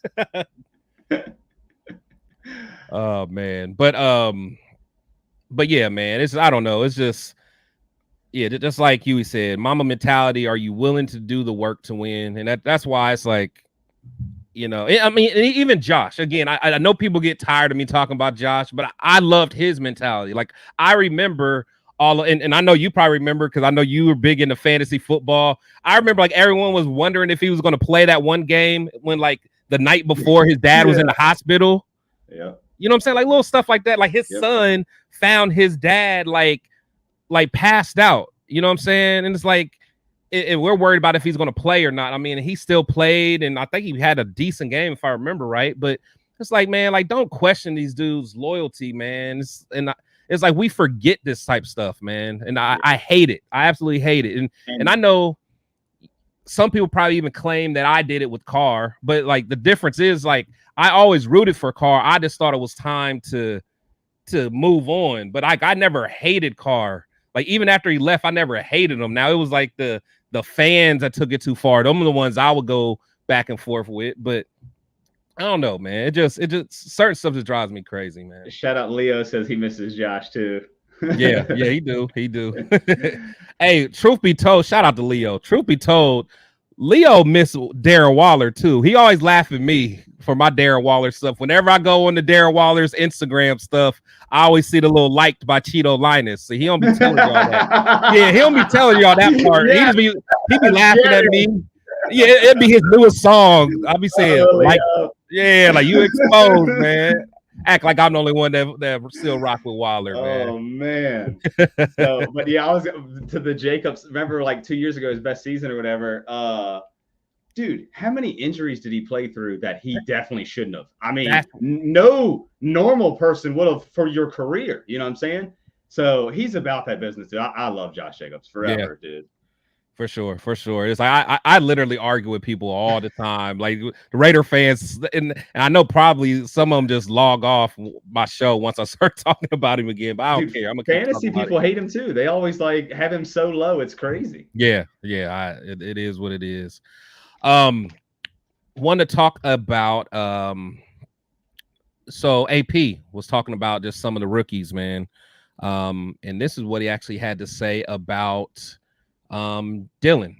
Oh man. But yeah, man. It's I don't know. It's just just like you said, Mamba mentality. Are you willing to do the work to win? And that's why it's like, I mean, even Josh. Again, I know people get tired of me talking about Josh, but I loved his mentality. Like I remember and I know you probably remember because I know you were big into fantasy football. I remember like everyone was wondering if he was going to play that one game when like the night before his dad was in the hospital. Yeah. You know what I'm saying? Like little stuff like that. Like his son found his dad like passed out. You know what I'm saying? And it's like we're worried about if he's going to play or not. I mean, he still played, and I think he had a decent game if I remember right. But it's like, man, like don't question these dudes' loyalty, man. It's like we forget this type stuff, man. And I hate it. I absolutely hate it. And I know some people probably even claim that I did it with Carr, but like the difference is like I always rooted for Carr. I just thought it was time to move on. But I never hated Carr. Like even after he left, I never hated him. Now it was like the fans that took it too far. Them are the ones I would go back and forth with. But I don't know, man. It just certain stuff just drives me crazy, man. Shout out Leo says he misses Josh too. yeah, he do. Hey, truth be told, shout out to Leo. Truth be told, Leo missed Darren Waller too. He always laugh at me for my Darren Waller stuff. Whenever I go on the Darren Waller's Instagram stuff, I always see the little liked by Cheeto Linus. So he don't be telling y'all that. Yeah, he don't be telling y'all that part. Yeah. He be laughing at me. Yeah, it'd be his newest song. I'll be saying like, yeah, like you exposed, man. Act like I'm the only one that still rock with Waller, man. Oh man. So, but yeah, I was to the Jacobs. Remember, like 2 years ago, his best season or whatever. Dude, how many injuries did he play through that he definitely shouldn't have? I mean, no normal person would have for your career. You know what I'm saying? So he's about that business, dude. I love Josh Jacobs forever, dude. For sure. It's like I literally argue with people all the time, like the Raider fans, and I know probably some of them just log off my show once I start talking about him again. But I don't care. I'm gonna fantasy people hate him too. They always like have him so low. It's crazy. Yeah. It is what it is. Want to talk about so AP was talking about just some of the rookies, man. And this is what he actually had to say about Dylan.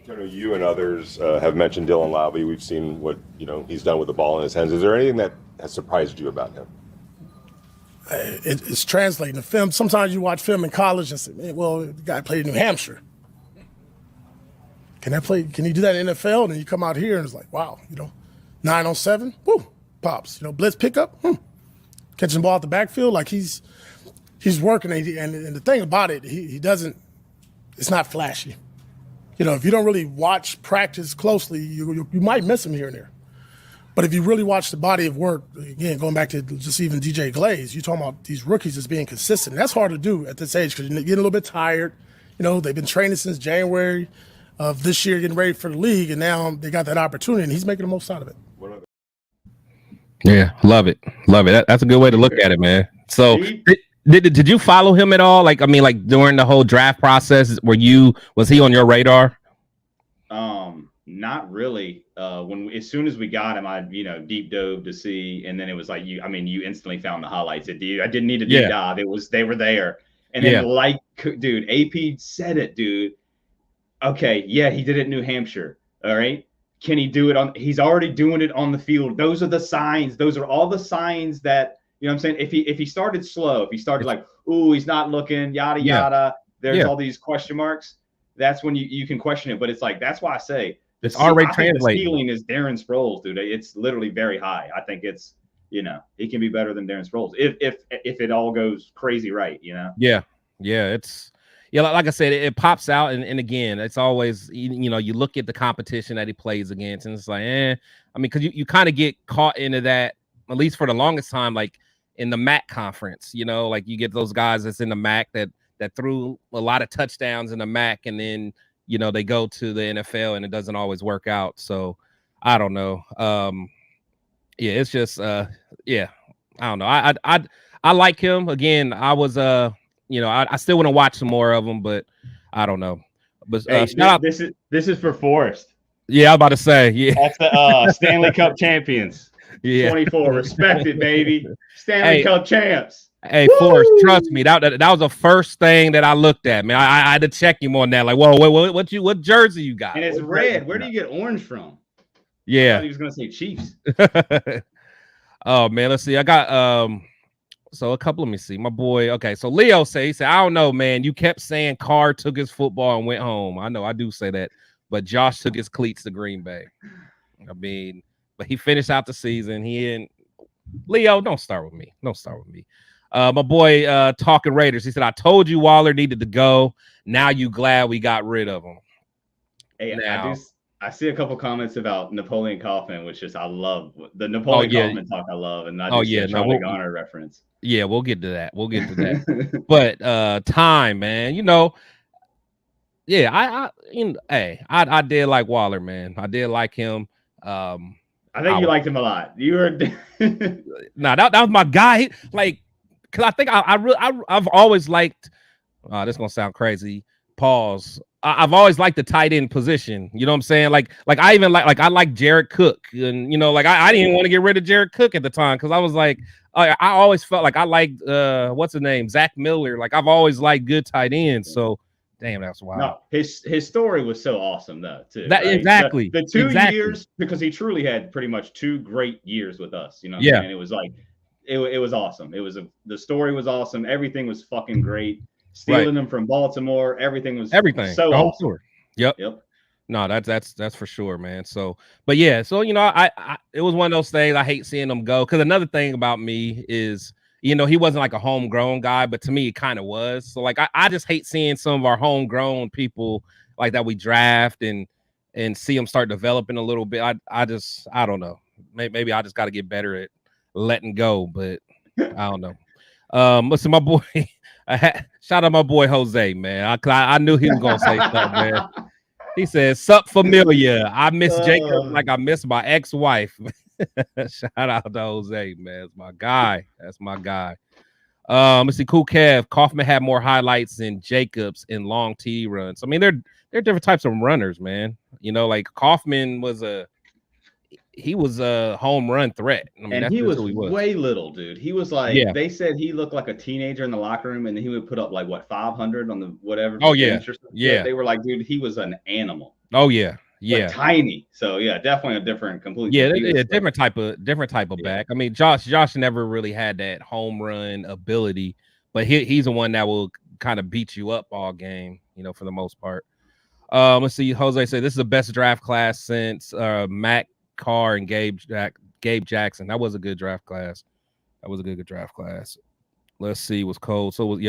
You and others have mentioned Dylan Lowry. We've seen what he's done with the ball in his hands. Is there anything that has surprised you about him? It's translating the film. Sometimes you watch film in college and say, man, well, the guy played in New Hampshire. Can he do that in the NFL? And you come out here and it's like, wow, 9 on 7, woo, pops. Blitz pickup, catching the ball out the backfield, like he's working. And the thing about it, he doesn't. It's not flashy. If you don't really watch practice closely, you might miss him here and there. But if you really watch the body of work, again, going back to just even DJ Glaze, you're talking about these rookies as being consistent. That's hard to do at this age because you're getting a little bit tired. They've been training since January of this year, getting ready for the league, and now they got that opportunity, and he's making the most out of it. Yeah, love it. That's a good way to look at it, man. So did you follow him at all? Like, I mean, like during the whole draft process, was he on your radar? Not really. As soon as we got him, I deep dove to see, and then it was like you instantly found the highlights. I didn't need a deep dive. They were there, and then dude, AP said it, dude. Okay, yeah, he did it in New Hampshire. All right. Can he do it he's already doing it on the field. Those are the signs. Those are all the signs that, you know what I'm saying? If he started slow, if he started like, ooh, he's not looking, yada, yada, there's all these question marks. That's when you can question it. But it's like, that's why I say it's already translated. The ceiling is Darren Sproles, dude. It's literally very high. I think it's he can be better than Darren Sproles if it all goes crazy right. Yeah, it's like I said, it pops out, and again, it's always you look at the competition that he plays against, and it's like, I mean, because you kind of get caught into that, at least for the longest time, like in the MAC conference, like you get those guys that's in the MAC that threw a lot of touchdowns in the MAC, and then they go to the NFL and it doesn't always work out. So I don't know. It's just I don't know. I like him. Again, I was I still want to watch some more of them, but I don't know. But hey, shout out. This is for Forrest. Yeah, I was about to say, yeah. That's the Stanley Cup champions. Yeah. 24, respected, baby. Stanley Cup champs. Hey, Forrest, trust me, that was the first thing that I looked at, man. I had to check him on that. Like, whoa, what jersey you got? And it's red. Where do you get orange from? Yeah. I thought he was gonna say Chiefs. Oh man, let's see. I got so a couple. Let me see. My boy. Okay, so Leo he said, I don't know, man. You kept saying Carr took his football and went home. I know I do say that, but Josh took his cleats to Green Bay. I mean, but he finished out the season. He didn't. Leo, don't start with me. Don't start with me. My boy Talking Raiders. He said, I told you Waller needed to go. Now you glad we got rid of him. Hey, I see a couple comments about Napoleon Kaufman, which I love the Napoleon Kaufman talk. I love, and Charlie Garner reference. Yeah, we'll get to that. But time, man. Yeah, I did like Waller, man. I did like him. I think you liked him a lot. You were that was my guy. Because I think I've always liked. This is gonna sound crazy. Pause. I've always liked the tight end position. You know what I'm saying? Like I even I like Jared Cook, and I didn't even want to get rid of Jared Cook at the time because I was like, I always felt like I liked what's his name, Zach Miller. Like I've always liked good tight ends. So damn, that's wild. No, his story was so awesome though too. Exactly. The 2 years, because he truly had pretty much 2 great years with us. And it was like it was awesome. The story was awesome. Everything was fucking great. Stealing them from Baltimore, everything so the whole awesome. Tour. Yep. No, that's for sure, man. So, but yeah, so I it was one of those things. I hate seeing them go because another thing about me is he wasn't like a homegrown guy, but to me it kind of was. So I just hate seeing some of our homegrown people like that we draft and see them start developing a little bit. I don't know. Maybe I just got to get better at letting go, but I don't know. Listen, my boy. Shout out my boy Jose, man. I knew he was gonna say something, man. He says, "Sup, familiar. I miss Jacob like I miss my ex-wife." Shout out to Jose, man. That's my guy. That's my guy. Let's see. Cool Kev. Kaufman had more highlights than Jacobs in long TD runs. I mean, they're different types of runners, man. Like Kaufman was a home run threat. I mean, and he was way little, dude. He was like, they said he looked like a teenager in the locker room, and then he would put up 500 on the whatever. Oh yeah, They were like, dude, he was an animal. Oh yeah, tiny. So yeah, definitely a different, completely. Yeah, different type of back. I mean, Josh never really had that home run ability, but he's the one that will kind of beat you up all game, for the most part. Let's see. Jose said this is the best draft class since Mac Carr and Gabe Jackson. That was a good draft class. That was a good draft class. Let's see. Was cold. So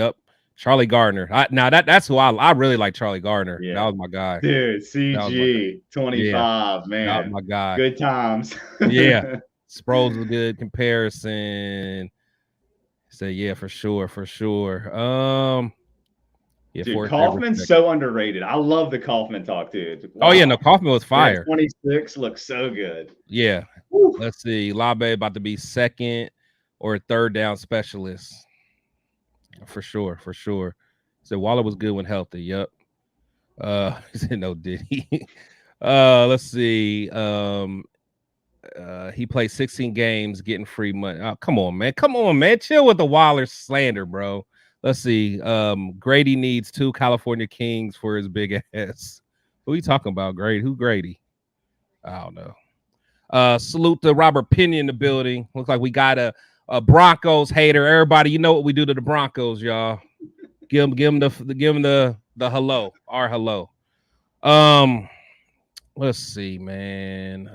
Charlie Gardner. That's who I really like. Charlie Gardner. Yeah. That was my guy. Dude, CG 25, man. That was my guy. Good times. Yeah. Sproles was a good comparison. So yeah, for sure. Yeah, dude, Kaufman's so underrated. I love the Kaufman talk, dude. Wow. Oh yeah, no, Kaufman was fire. 26 looks so good. Yeah. Woo. Let's see. Labe about to be second or third down specialist. For sure. So Waller was good when healthy. Yep. He said no, did he? Let's see. He played 16 games getting free money. Oh, come on, man. Chill with the Waller slander, bro. Let's see. Grady needs 2 California Kings for his big ass. Who are you talking about, Grady? Who Grady? I don't know. Salute to Robert Pena in the building. Looks like we got a Broncos hater. Everybody, you know what we do to the Broncos, y'all. Give them the hello, our hello. Let's see, man.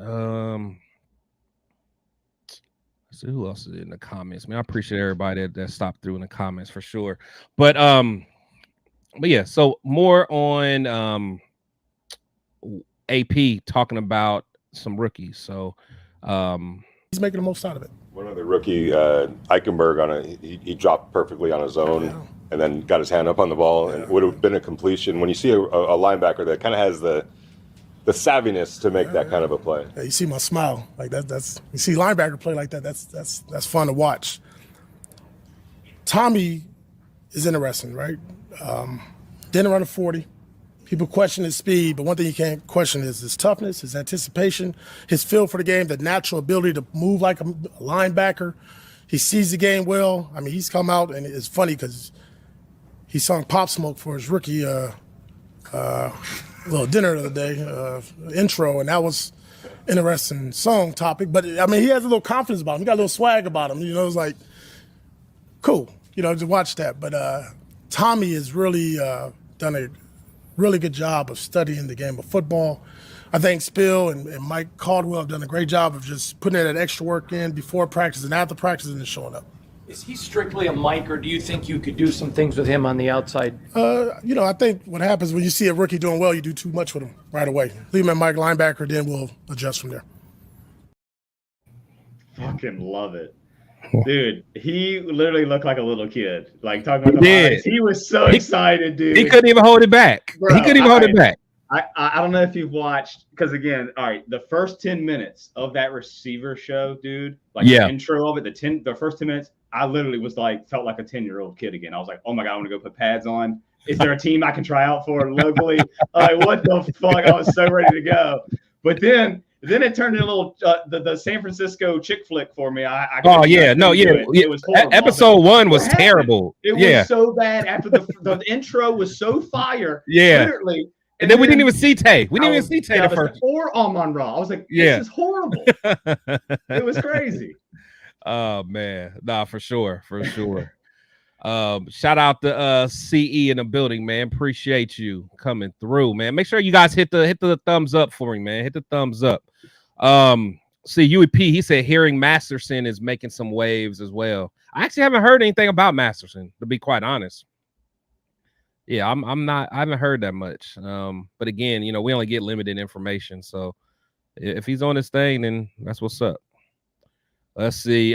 Let's see who else is in the comments. Man, I appreciate everybody that stopped through in the comments for sure. But yeah, so more on AP talking about some rookies. So He's making the most out of it. One other rookie, Eichenberg, he dropped perfectly on his own and then got his hand up on the ball and would have been a completion. When you see a linebacker that kind of has the savviness to make that kind of a play. Yeah, you see my smile, like that's you see linebacker play like that. That's fun to watch. Tommy is interesting, right? Didn't run a 40. People question his speed, but one thing you can't question is his toughness, his anticipation, his feel for the game, the natural ability to move like a linebacker. He sees the game well. I mean, he's come out, and it's funny because he sung Pop Smoke for his rookie little dinner the other day, intro, and that was interesting song topic. But, I mean, he has a little confidence about him. He got a little swag about him. You know, it's like, cool, you know, to watch that. But Tommy has really done a really good job of studying the game of football. I think Spill and Mike Caldwell have done a great job of just putting that extra work in before practice and after practice and then showing up. Is he strictly a Mike, or do you think you could do some things with him on the outside? You know, I think what happens when you see a rookie doing well, you do too much with him right away. Leave him at Mike linebacker, then we'll adjust from there. Fucking love it. Dude, he literally looked like a little kid. Like talking about the eyes. He was so excited, dude. He couldn't even hold it back. Bro, he couldn't even hold it back. I don't know if you've watched, because again, all right, the first 10 minutes of that receiver show, dude, like the intro of it, the first 10 minutes, I literally was like, felt like a 10-year-old kid again. I was like, oh my God, I want to go put pads on. Is there a team I can try out for locally? Like, what the fuck? I was so ready to go. But then it turned into a little the San Francisco chick flick for me. It was horrible. Episode 1 was terrible. It was so bad after the intro was so fire. Yeah. Literally. And then we didn't even see Tay. We didn't even see Tay the first. Or Amon Ra. I was like, this is horrible. It was crazy. Oh man. Nah, for sure. For sure. Shout out to CE in the building, man. Appreciate you coming through, man. Make sure you guys hit the thumbs up for me, man. Hit the thumbs up. See UEP, he said hearing Masterson is making some waves as well. I actually haven't heard anything about Masterson, to be quite honest. Yeah, I haven't heard that much. But again, you know, we only get limited information. So if he's on this thing, then that's what's up. Let's see.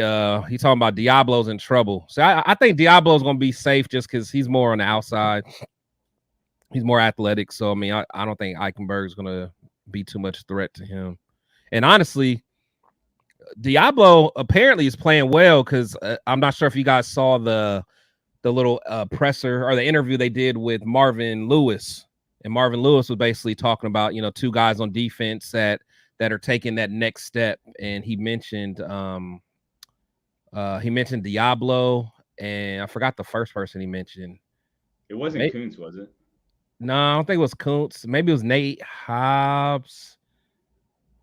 He's talking about Diablo's in trouble. So I think Diablo's gonna be safe just because he's more on the outside. He's more athletic. So I mean, I don't think Eichenberg's gonna be too much threat to him. And honestly, Diablo apparently is playing well because I'm not sure if you guys saw the little presser or the interview they did with Marvin Lewis. And Marvin Lewis was basically talking about, you know, two guys on defense that are taking that next step. And he mentioned Diablo, and I forgot the first person he mentioned. It wasn't Kuntz, was it? No, I don't think it was Kuntz. Maybe it was Nate Hobbs.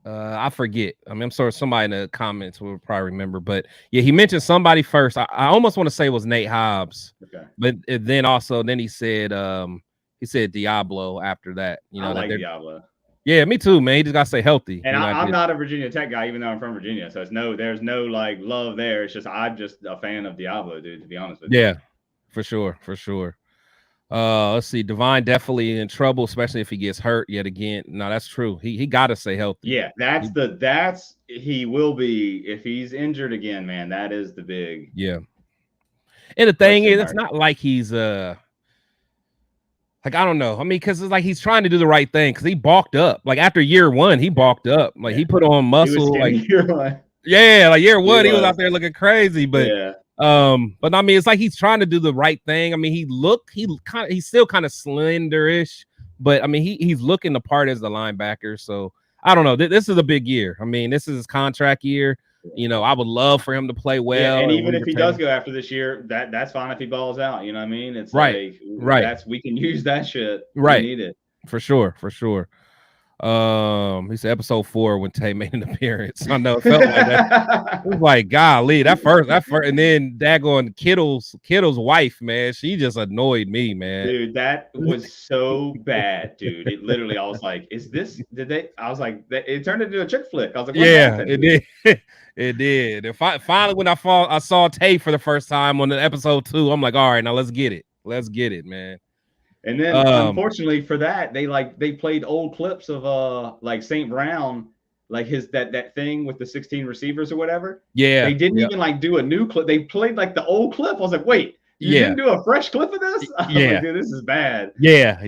I forget. I mean, I'm sorry, somebody in the comments will probably remember, but yeah, he mentioned somebody first. I almost want to say it was Nate Hobbs. Okay. But then he said Diablo after that. You know, I like Diablo. Yeah, me too, man. He just gotta stay healthy. And I'm not a Virginia Tech guy, even though I'm from Virginia. So there's no like love there. It's just I'm just a fan of Diablo, dude, to be honest with you. Yeah, for sure. Let's see. Divine definitely in trouble, especially if he gets hurt yet again. No, that's true. He gotta stay healthy. Yeah, he will be if he's injured again, man. That is the big. Yeah. And the thing is, it's not like he's like, I don't know. I mean, because it's like he's trying to do the right thing because he bulked up. Like after year 1, he bulked up. Like he put on muscle. Like year 1. Yeah, like year 1, he was out there looking crazy. But but I mean, it's like he's trying to do the right thing. I mean, he's still kind of slenderish, but I mean, he's looking the part as the linebacker. So I don't know. This is a big year. I mean, this is his contract year. You know, I would love for him to play well. Yeah, and even if he does go after this year, that's fine if he balls out. You know what I mean? It's right. We can use that shit. Right. We need it. For sure. He said episode 4 when Tay made an appearance. I know it felt like that. It was like, golly, that first, and then daggone Kittle's wife, man, she just annoyed me, man. Dude, that was so bad, dude. It literally, I was like, I was like, it turned into a chick flick. I was like, what happened? It did. It did. And finally, when I saw Tay for the first time on the episode 2, I'm like, all right, now let's get it. Let's get it, man. And then unfortunately for that, they played old clips of like St. Brown, like his that thing with the 16 receivers or whatever. Yeah. They didn't even like do a new clip. They played like the old clip. I was like, wait, you didn't do a fresh clip of this? I was like, dude, this is bad. Yeah.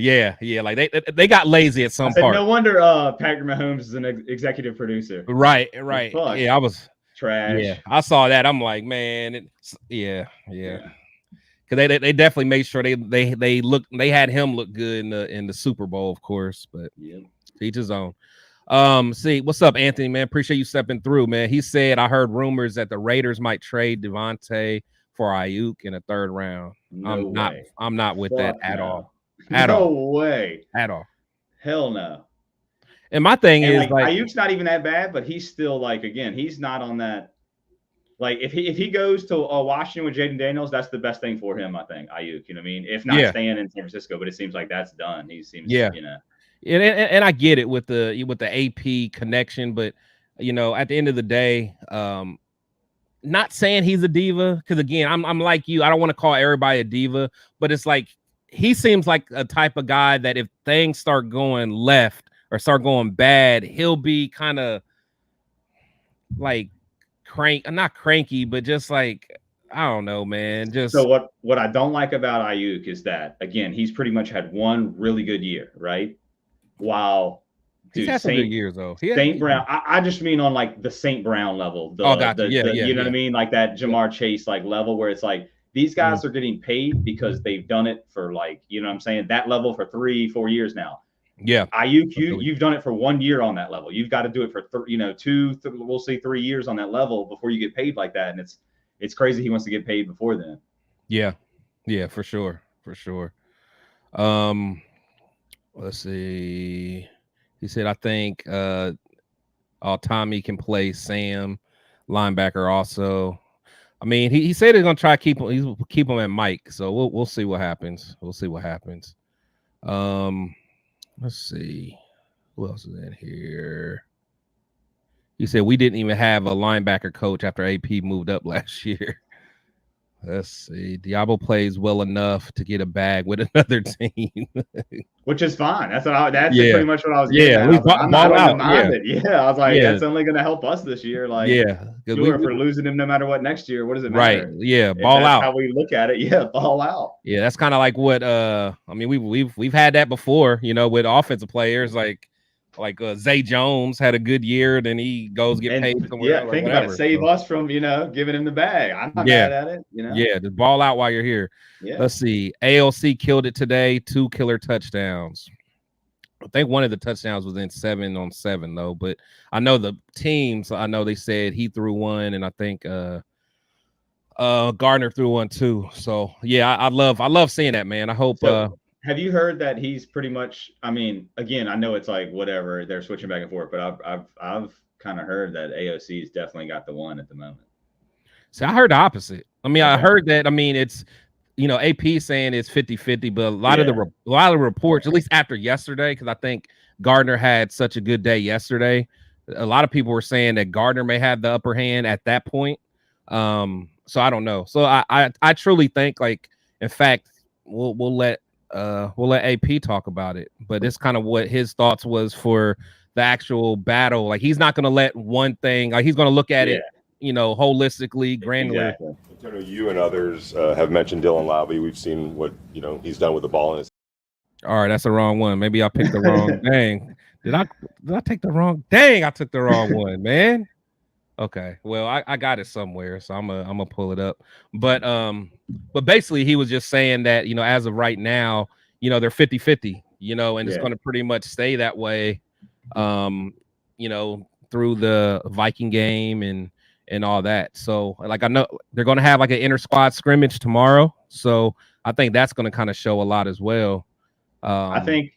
Like they got lazy at some part. No wonder Patrick Mahomes is an executive producer. Right. Fuck. Yeah, I was trash. Yeah, I saw that. I'm like, man, yeah. Because they definitely made sure they had him look good in the Super Bowl, of course. But each his own. See, what's up, Anthony? Man, appreciate you stepping through, man. He said I heard rumors that the Raiders might trade Devontae for Ayuk in a 3rd round. I'm not with that at all. No way. At all. Hell no. And my thing is like Ayuk's not even that bad, but he's still like, again, he's not on that. Like if he goes to Washington with Jaden Daniels, that's the best thing for him, I think. Ayuk, you know what I mean? If not staying in San Francisco, but it seems like that's done. He seems, you know. And I get it with the AP connection, but at the end of the day, not saying he's a diva, because again, I'm like you, I don't want to call everybody a diva, but it's like he seems like a type of guy that if things start going left or start going bad, he'll be kind of like not cranky, but just like, I don't know, man. So what I don't like about Ayuk is that, again, he's pretty much had one really good year, right? While he's had some good years though. St. Brown, I just mean on like the St. Brown level. You know what I mean? Like that Jamar Chase like level where it's like these guys are getting paid because they've done it for like, you know what I'm saying, that level for 3-4 years now. Yeah. Ayuk, you've done it for 1 year on that level. You've got to do it for 3 years on that level before you get paid like that. And it's crazy he wants to get paid before then. Yeah, for sure. Let's see. He said, I think Tommy can play Sam linebacker also. I mean, he said he's gonna try to keep him at Mike. So we'll see what happens. Let's see. Who else is in here? He said we didn't even have a linebacker coach after AP moved up last year. Let's see. Diabo plays well enough to get a bag with another team, which is fine. That's pretty much what I was getting at. I'm not going to mind it. I was like, that's only going to help us this year. Like, sure, if we're losing him no matter what next year, what does it matter? Right. Yeah, ball out. How we look at it. Yeah, ball out. Yeah, that's kind of like what I mean. We've had that before. With offensive players like Zay Jones had a good year, then he goes get paid somewhere. Yeah, think about it. Save us from giving him the bag. I'm not mad at it. Yeah, just ball out while you're here. Yeah. Let's see. ALC killed it today. 2 killer touchdowns. I think one of the touchdowns was in 7-on-7 though. But I know the teams. I know they said he threw one, and I think Gardner threw one too. So yeah, I love seeing that, man. I hope. Have you heard that he's pretty much? I mean, again, I know it's like whatever they're switching back and forth, but I've kind of heard that AOC's definitely got the one at the moment. See, I heard the opposite. I mean, I heard that. I mean, it's AP saying it's 50-50, but a lot of the reports, at least after yesterday, because I think Gardner had such a good day yesterday. A lot of people were saying that Gardner may have the upper hand at that point. So I don't know. So I truly think, like, in fact, we'll let AP talk about it, but it's kind of what his thoughts was for the actual battle. Like, he's not going to let one thing, like, he's going to look at it, holistically, granular. Exactly. You and others have mentioned Dylan Lowby. We've seen what he's done with the ball in his. All right, that's the wrong one. Maybe I picked the wrong. Dang, did I take the wrong? Dang, I took the wrong one, man. Okay, well, I got it somewhere, so I'm gonna pull it up. But basically he was just saying that, as of right now, they're 50-50, and it's gonna pretty much stay that way, through the Viking game and all that. So, like, I know they're gonna have like an inter squad scrimmage tomorrow, so I think that's gonna kind of show a lot as well. I think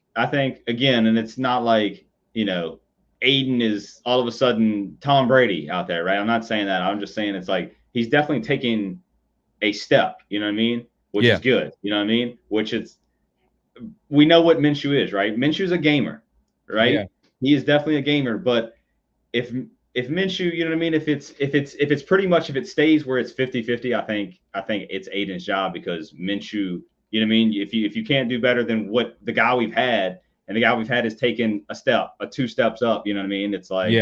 again, and it's not like Aiden is all of a sudden Tom Brady out there, right? I'm not saying that. I'm just saying it's like he's definitely taking a step, you know what I mean? Which is good, you know what I mean? We know what Minshew is, right? Minshew's a gamer, right? Yeah. He is definitely a gamer, but if Minshew, you know what I mean, if it's pretty much, if it stays where it's 50-50, I think it's Aiden's job, because Minshew, you know what I mean, if you can't do better than what the guy we've had, and the guy we've had has taken two steps up, you know what I mean? It's like,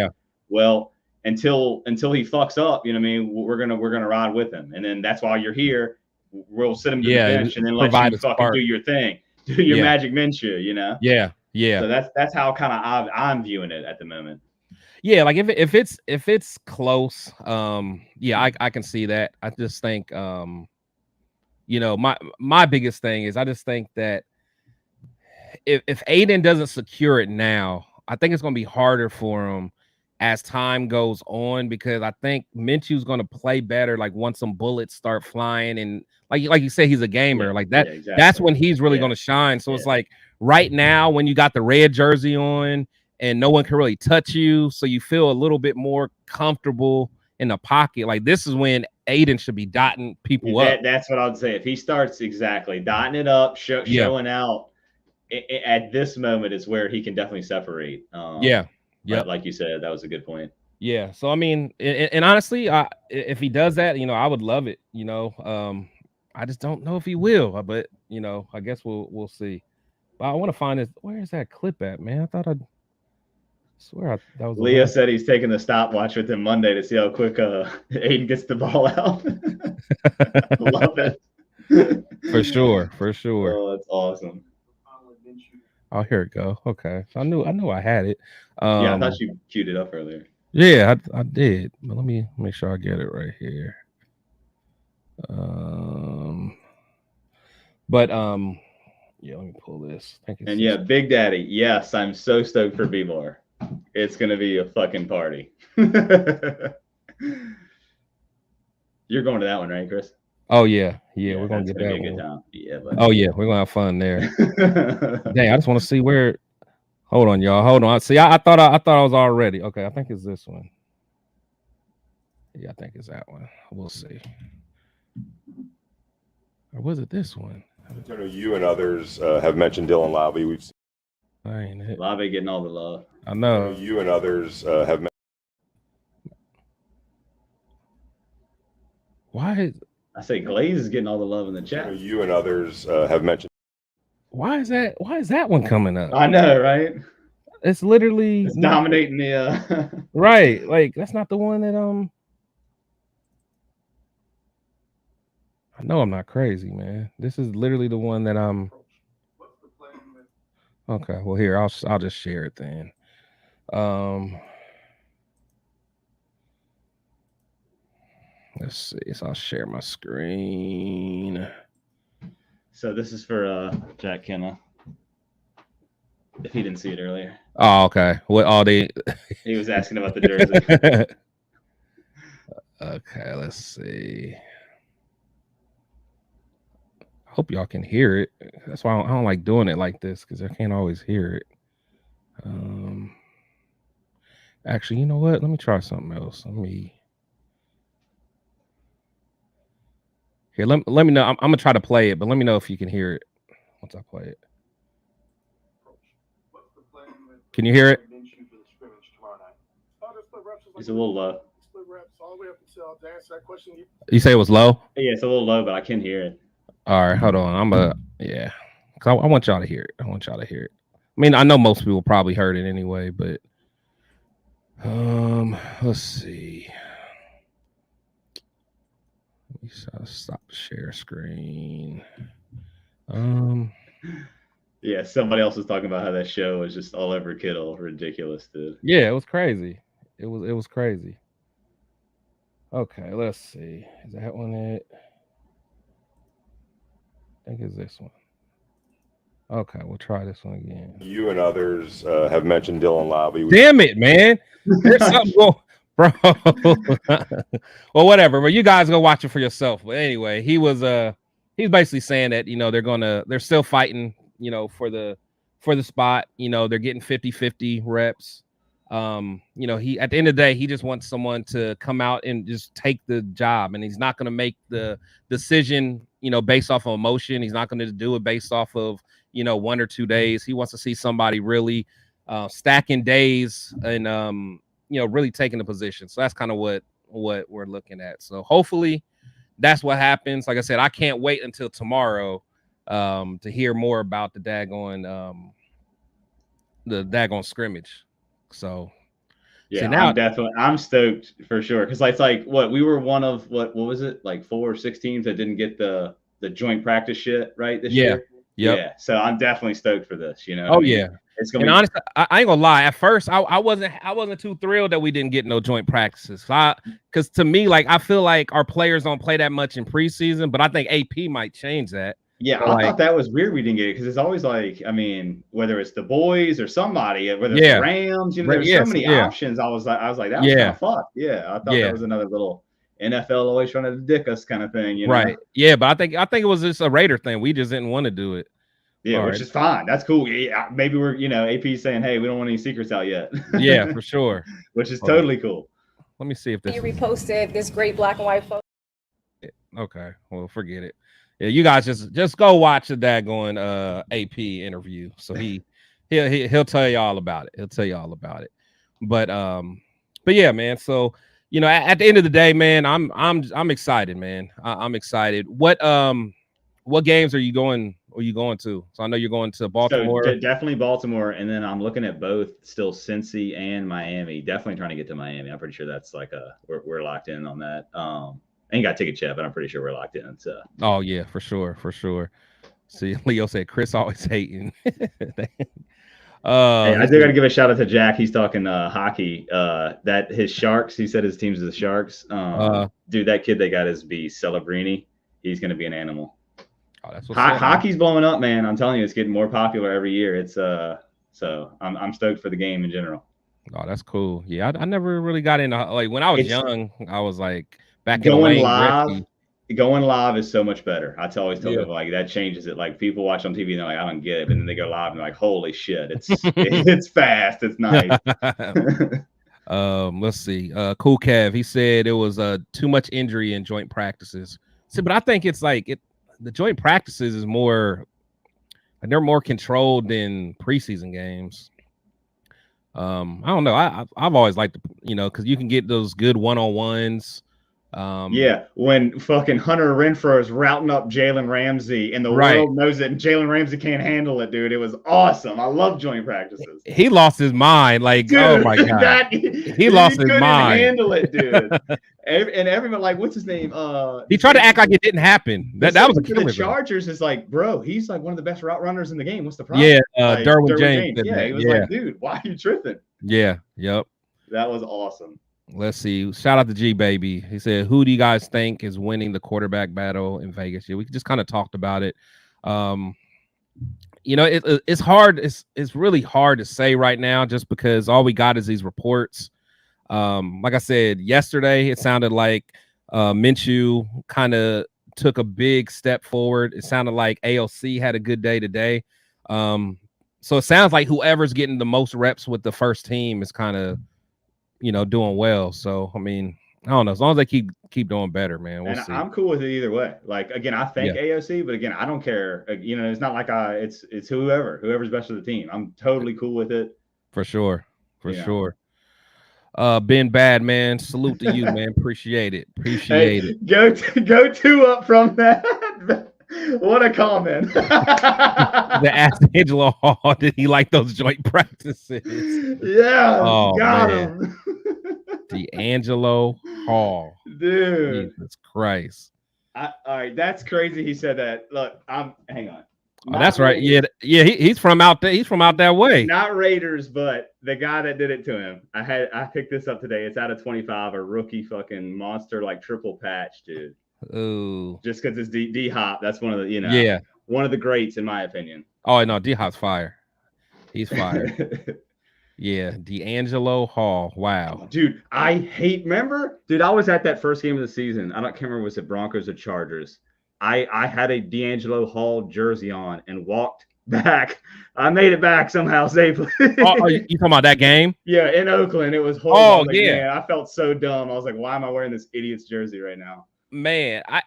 well, until he fucks up, you know what I mean, we're gonna ride with him. And then that's why you're here. We'll sit him to the bench and then let you fucking do your thing. Do your magic Minshew, you know? Yeah. So that's how kind of I'm viewing it at the moment. Yeah, like if it's close, I can see that. I just think my biggest thing is, I just think that if Aiden doesn't secure it now, I think it's going to be harder for him as time goes on, because I think Minshew's going to play better like once some bullets start flying, and like you said, he's a gamer, like that. Exactly. That's when he's really going to shine. So it's like right now, when you got the red jersey on and no one can really touch you, so you feel a little bit more comfortable in the pocket. Like this is when Aiden should be dotting people up. That's what I would say. If he starts dotting it up, showing out, at this moment is where he can definitely separate. Like you said, that was a good point. Yeah. So I mean, and honestly, if he does that, I would love it. I just don't know if he will, but I guess we'll see. But I want to find this. Where is that clip at, man? I thought that was. Leah said he's taking the stopwatch with him Monday to see how quick Aiden gets the ball out. Love it. For sure. Oh, that's awesome. Oh, here it go. Okay, so I knew I had it. I thought you queued it up earlier. Yeah, I did. But let me make sure I get it right here. Let me pull this. And Big Daddy, yes, I'm so stoked for B-More. It's gonna be a fucking party. You're going to that one, right, Chris? Oh yeah, we're gonna get that one. Good time. Yeah, but... Oh yeah, we're gonna have fun there. Dang, I just want to see where. Hold on, y'all. Hold on. See, I thought I was all ready. Okay, I think it's this one. Yeah, I think it's that one. We'll see. Or was it this one? I know you and others have mentioned Dylan Lowry. We've seen Lowry getting all the love. I know. You and others have mentioned. Why? I say Glaze is getting all the love in the chat. You and others have mentioned. Why is that one coming up? I know, right? It's literally dominating the right. Like that's not the one that I know I'm not crazy, man. This is literally the one that I'm. Okay, well here I'll just share it then. Let's see. So I'll share my screen. So this is for Jack Kenna. If he didn't see it earlier. Oh, okay. What all they? He was asking about the jersey. Okay, let's see. I hope y'all can hear it. That's why I don't like doing it like this, because I can't always hear it. Actually, you know what? Let me try something else. Let me know. I'm gonna try to play it, but let me know if you can hear it once I play it. Can you hear it? It's a little low. You say it was low? Yeah, it's a little low, but I can hear it. All right, hold on. I want y'all to hear it. I mean, I know most people probably heard it anyway, but let's see. Let me stop the share screen. Yeah, somebody else was talking about how that show was just all over Kittle, ridiculous, dude. Yeah, it was crazy. It was crazy. Okay, let's see. Is that one it? I think it's this one. Okay, we'll try this one again. You and others have mentioned Dylan Lowry. Damn it, man! There's something going, bro. Well, whatever. But you guys go watch it for yourself. But anyway, he's basically saying that they're still fighting, for for the spot. You know, they're getting 50-50 reps. He at the end of the day, he just wants someone to come out and just take the job, and he's not going to make the decision, based off of emotion. He's not going to do it based off of 1 or 2 days. He wants to see somebody really stacking days and really taking the position. So that's kind of what we're looking at. So hopefully that's what happens. Like I said, I can't wait until tomorrow to hear more about the daggone scrimmage. So yeah, now I'm stoked for sure, because it's like what we were one of what was it, like 5 or 6 teams that didn't get the joint practice shit right this year. Yep. Yeah, so I'm definitely stoked for this. Oh yeah, it's gonna and be honestly, I ain't gonna lie. At first, I wasn't too thrilled that we didn't get no joint practices. Because to me, like, I feel like our players don't play that much in preseason, but I think AP might change that. Yeah, So, I thought that was weird we didn't get it, because it's always like, I mean, whether it's the boys or somebody, whether it's the Rams, there's so many options. I was like, that was kind of fucked. Yeah, I thought that was another little NFL always trying to dick us kind of thing, Right. Yeah, but I think it was just a Raider thing. We just didn't want to do it. Yeah, which is fine. That's cool. Yeah, maybe we're, AP saying, hey, we don't want any secrets out yet. Yeah, for sure. Which is totally cool. Let me see if this. You reposted this great black and white photo. Okay, well, forget it. Yeah, you guys just go watch the daggone AP interview. So he'll tell you all about it. He'll tell you all about it. But yeah, man. So at the end of the day, man, I'm excited, man. I'm excited. What games are you going to? So I know you're going to Baltimore. So definitely Baltimore, and then I'm looking at both still Cincy and Miami. Definitely trying to get to Miami. I'm pretty sure that's like we're locked in on that. I ain't got tickets yet, but I'm pretty sure we're locked in. So. Oh yeah, for sure. See, Leo said Chris always hating. Hey, I do got to give a shout out to Jack. He's talking hockey. That his Sharks. He said his team's the Sharks. Dude, that kid they got is B Celebrini. He's going to be an animal. Oh, that's what's hockey's blowing up, man. I'm telling you, it's getting more popular every year. It's so I'm stoked for the game in general. Oh, that's cool. Yeah, I never really got into, like, when I was young. I was like. Going live is so much better. I always tell people, like, that changes it. Like, people watch on TV and they're like, I don't get it, but then they go live and they're like, holy shit, it's fast, it's nice. Let's see. Cool Kev, he said it was too much injury in joint practices. See, but I think it's like the joint practices is more, and they're more controlled than preseason games. I don't know. I've always liked because you can get those good one-on-ones. When fucking Hunter Renfrow is routing up Jalen Ramsey and the world knows it, and Jalen Ramsey can't handle it, dude. It was awesome. I love joint practices. He lost his mind. Like, dude, oh my god, he lost his mind. Handle it, dude. And everyone, like, what's his name? He tried to act like it didn't happen. That was a killer. The Chargers is like, bro, he's like one of the best route runners in the game. What's the problem? Yeah, like, Derwin James. Yeah, he was like, dude, why are you tripping? Yeah, yep. That was awesome. Let's see. Shout out to G Baby. He said, "Who do you guys think is winning the quarterback battle in Vegas?" Yeah, we just kind of talked about it. It's hard. It's really hard to say right now, just because all we got is these reports. Like I said yesterday, it sounded like Minshew kind of took a big step forward. It sounded like AOC had a good day today. So it sounds like whoever's getting the most reps with the first team is kind of doing well. So I mean, I don't know. As long as they keep doing better, man, we'll see. I'm cool with it either way. Like, again, I thank AOC, but again, I don't care. It's not like it's whoever's best for the team. I'm totally cool with it. For sure. Sure. Ben Bad, man, salute to you, man. Appreciate it. It. Go two up from that. What a comment. The asked Angelo Hall, did he like those joint practices? Yeah, got him. D'Angelo Hall. Dude. Jesus Christ. All right, that's crazy he said that. Look, hang on. Oh, that's right. Yeah, he's from out there. He's from out that way. Not Raiders, but the guy that did it to him. I picked this up today. It's out of 25, a rookie fucking monster, like triple patch, dude. Ooh. Just because it's D Hop. That's one of the, one of the greats in my opinion. Oh no, D Hop's fire. He's fire. Yeah, D'Angelo Hall. Wow. Dude, remember? Dude, I was at that first game of the season. I can't remember, was it Broncos or Chargers? I had a D'Angelo Hall jersey on and walked back. I made it back somehow safely. You talking about that game? Yeah, in Oakland, it was horrible. Oh, I was like, yeah. man, I felt so dumb. I was like, why am I wearing this idiot's jersey right now? Man, I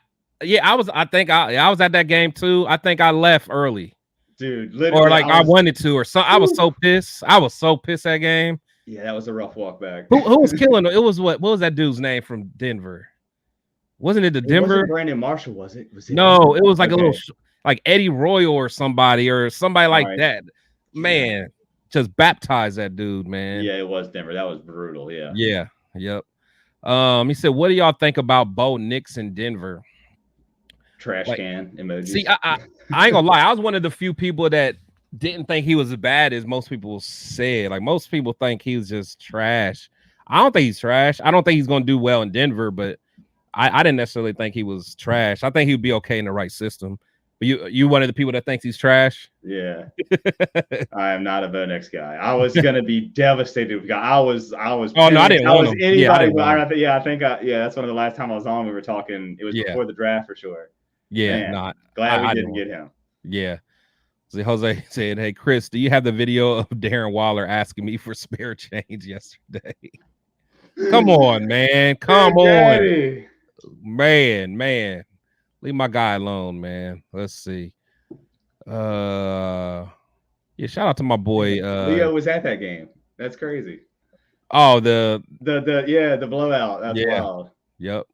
was at that game too. I think I left early. Dude, literally. Or like I wanted to, or something. I was so pissed. I was so pissed that game. Yeah, that was a rough walk back. Who was killing it? It was what was that dude's name from Denver? Wasn't it the Denver? Wasn't Brandon Marshall, was it? No, it was like a little like Eddie Royal or somebody like that. Man, just baptized that dude, man. Yeah, it was Denver. That was brutal. Yeah. Yeah. Yep. He said, what do y'all think about Bo Nix in Denver? Trash can emojis. See, I ain't gonna lie. I was one of the few people that didn't think he was as bad as most people said. Like most people think he was just trash. I don't think he's trash. I don't think he's gonna do well in Denver, but I didn't necessarily think he was trash. I think he'd be okay in the right system. But you one of the people that thinks he's trash? Yeah. I am not a Bo Nix guy. I was gonna be devastated. I was. Oh no, I didn't want him. Anybody. I think that's one of the last time I was on. We were talking. It was before the draft for sure. Yeah, Man, not glad we didn't get him. Yeah. So Jose said, "Hey Chris, do you have the video of Darren Waller asking me for spare change yesterday?" Come on, man. Come on. Man. Leave my guy alone, man. Let's see. Yeah, shout out to my boy. Leo was at that game. That's crazy. Oh, the blowout. That's wild. Yep.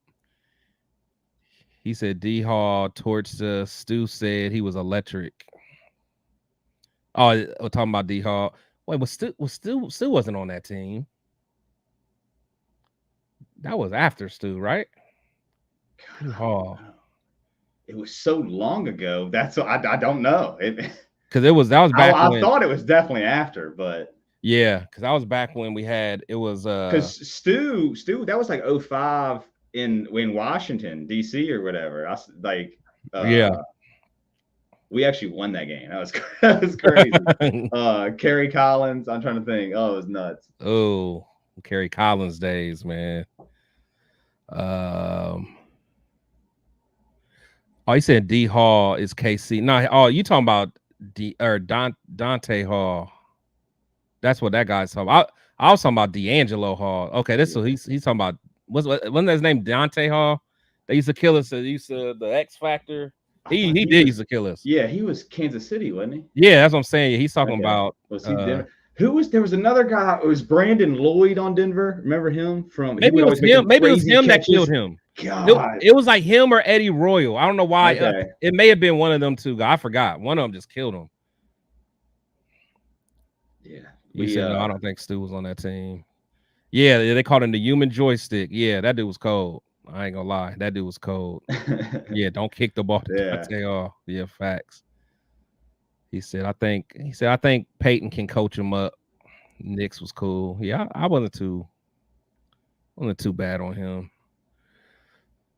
He said D Hall torched Stu said he was electric. Oh, we're talking about D Hall. Wait, Stu wasn't on that team. That was after Stu, right? D Hall. It was so long ago. That's I don't know. Because that was back. I thought it was definitely after, but yeah, because that was back when we had it was because Stu that was like 05 in Washington DC or whatever. We actually won that game. That was crazy. Kerry Collins. I'm trying to think. Oh, it was nuts. Oh, Kerry Collins days, man. Oh, he said D Hall is KC. No, you talking about Dante Hall. That's what that guy's talking about. I was talking about D'Angelo Hall. Okay, this is he's talking about wasn't his name Dante Hall? They used to kill us. The X Factor. He did used to kill us. Yeah, he was Kansas City, wasn't he? Yeah, that's what I'm saying. He's talking about was he Denver? There was another guy. It was Brandon Lloyd on Denver. Remember him from? Maybe it was him. Maybe it was him that killed him. God. It was like him or Eddie Royal. I don't know why. It may have been one of them two. I forgot. One of them just killed him. Yeah. You said no. I don't think Stu was on that team. Yeah, they called him the human joystick. Yeah, that dude was cold. I ain't gonna lie. That dude was cold. Yeah, don't kick the ball to Dante Hall. Yeah, facts. He said, I think Peyton can coach him up. Nix was cool. Yeah, I wasn't too bad on him.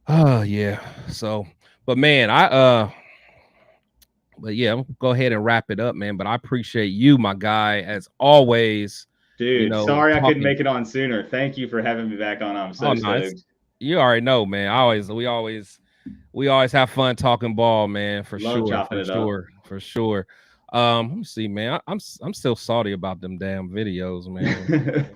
Oh, yeah. So, but man, but yeah, I'm gonna go ahead and wrap it up, man. But I appreciate you, my guy, as always. Dude, sorry I couldn't make it on sooner. Thank you for having me back on. I'm so stoked. You already know, man. We always have fun talking ball, man. For sure. Let me see, man. I'm still salty about them damn videos, man.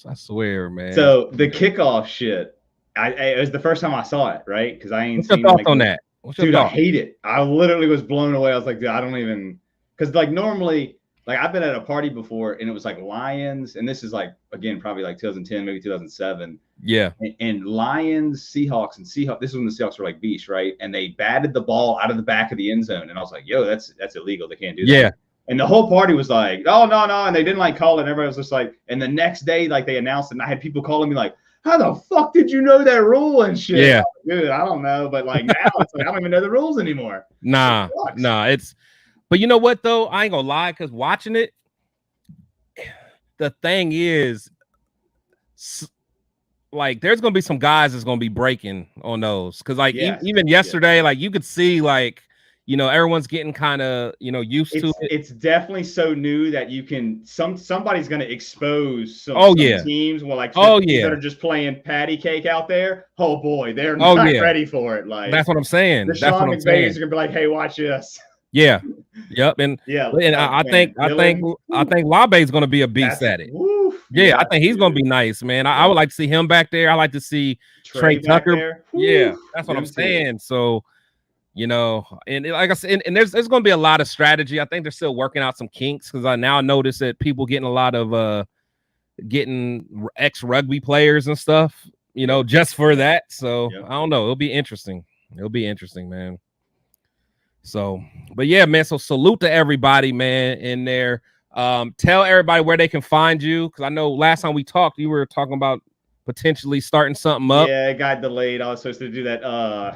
I swear, man. So the kickoff shit. It was the first time I saw it, right? Because I ain't seen thoughts on that. Dude, I hate it. I literally was blown away. I was like, dude, I don't even because like normally, like I've been at a party before and it was like Lions, and this is like again probably like 2010, maybe 2007. Yeah. And Lions, Seahawks. This is when the Seahawks were like beasts, right? And they batted the ball out of the back of the end zone, and I was like, yo, that's illegal. They can't do that. Yeah. And the whole party was like, oh no, and they didn't like call it. And everybody was just like, and the next day, like they announced it, and I had people calling me like, how the fuck did you know that rule and shit? Yeah. Dude, I don't know. But like now it's like I don't even know the rules anymore. Nah. But you know what though? I ain't gonna lie, because watching it, the thing is, like, there's gonna be some guys that's gonna be breaking on those. Cause like even yesterday, like you could see like, everyone's getting kind of, used to it. It's definitely so new that you can somebody's going to expose some teams that are just playing patty cake out there. Oh boy, they're not ready for it. Like that's what I'm saying. The Sean McVay's are going to be like, hey, watch this. Yeah. Yep. And Yeah, I think Labe's going to be a beast at it. Yeah, I think he's going to be nice, man. I would like to see him back there. I like to see Trey back Tucker. there. Yeah, that's what I'm saying. So, and like I said, and there's going to be a lot of strategy. I think they're still working out some kinks because I now notice that people getting a lot of getting ex-rugby players and stuff, just for that. So I don't know. It'll be interesting. It'll be interesting, man. So, but yeah, man. So salute to everybody, man, in there. Tell everybody where they can find you, because I know last time we talked, you were talking about potentially starting something up. Yeah, it got delayed. I was supposed to do that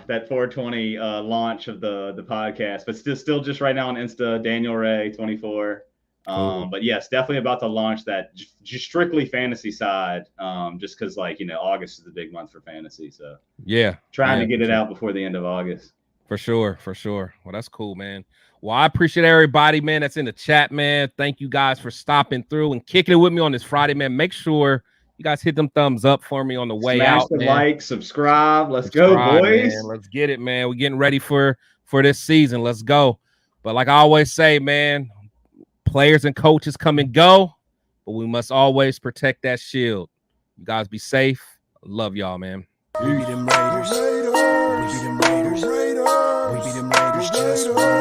420 launch of the podcast, but still just right now on Insta, Daniel Ray 24. Cool. But yes, definitely about to launch that just strictly fantasy side. Just because August is the big month for fantasy, so yeah, trying to get it out before the end of August. For sure. Well, that's cool, man. Well, I appreciate everybody, man, that's in the chat, man. Thank you guys for stopping through and kicking it with me on this Friday, man. Make sure you guys hit them thumbs up for me on the way out. Smash the like, subscribe. Let's go, boys. Man. Let's get it, man. We're getting ready for this season. Let's go. But like I always say, man, players and coaches come and go, but we must always protect that shield. You guys be safe. Love y'all, man. We be them Raiders. We be them Raiders. We be them Raiders just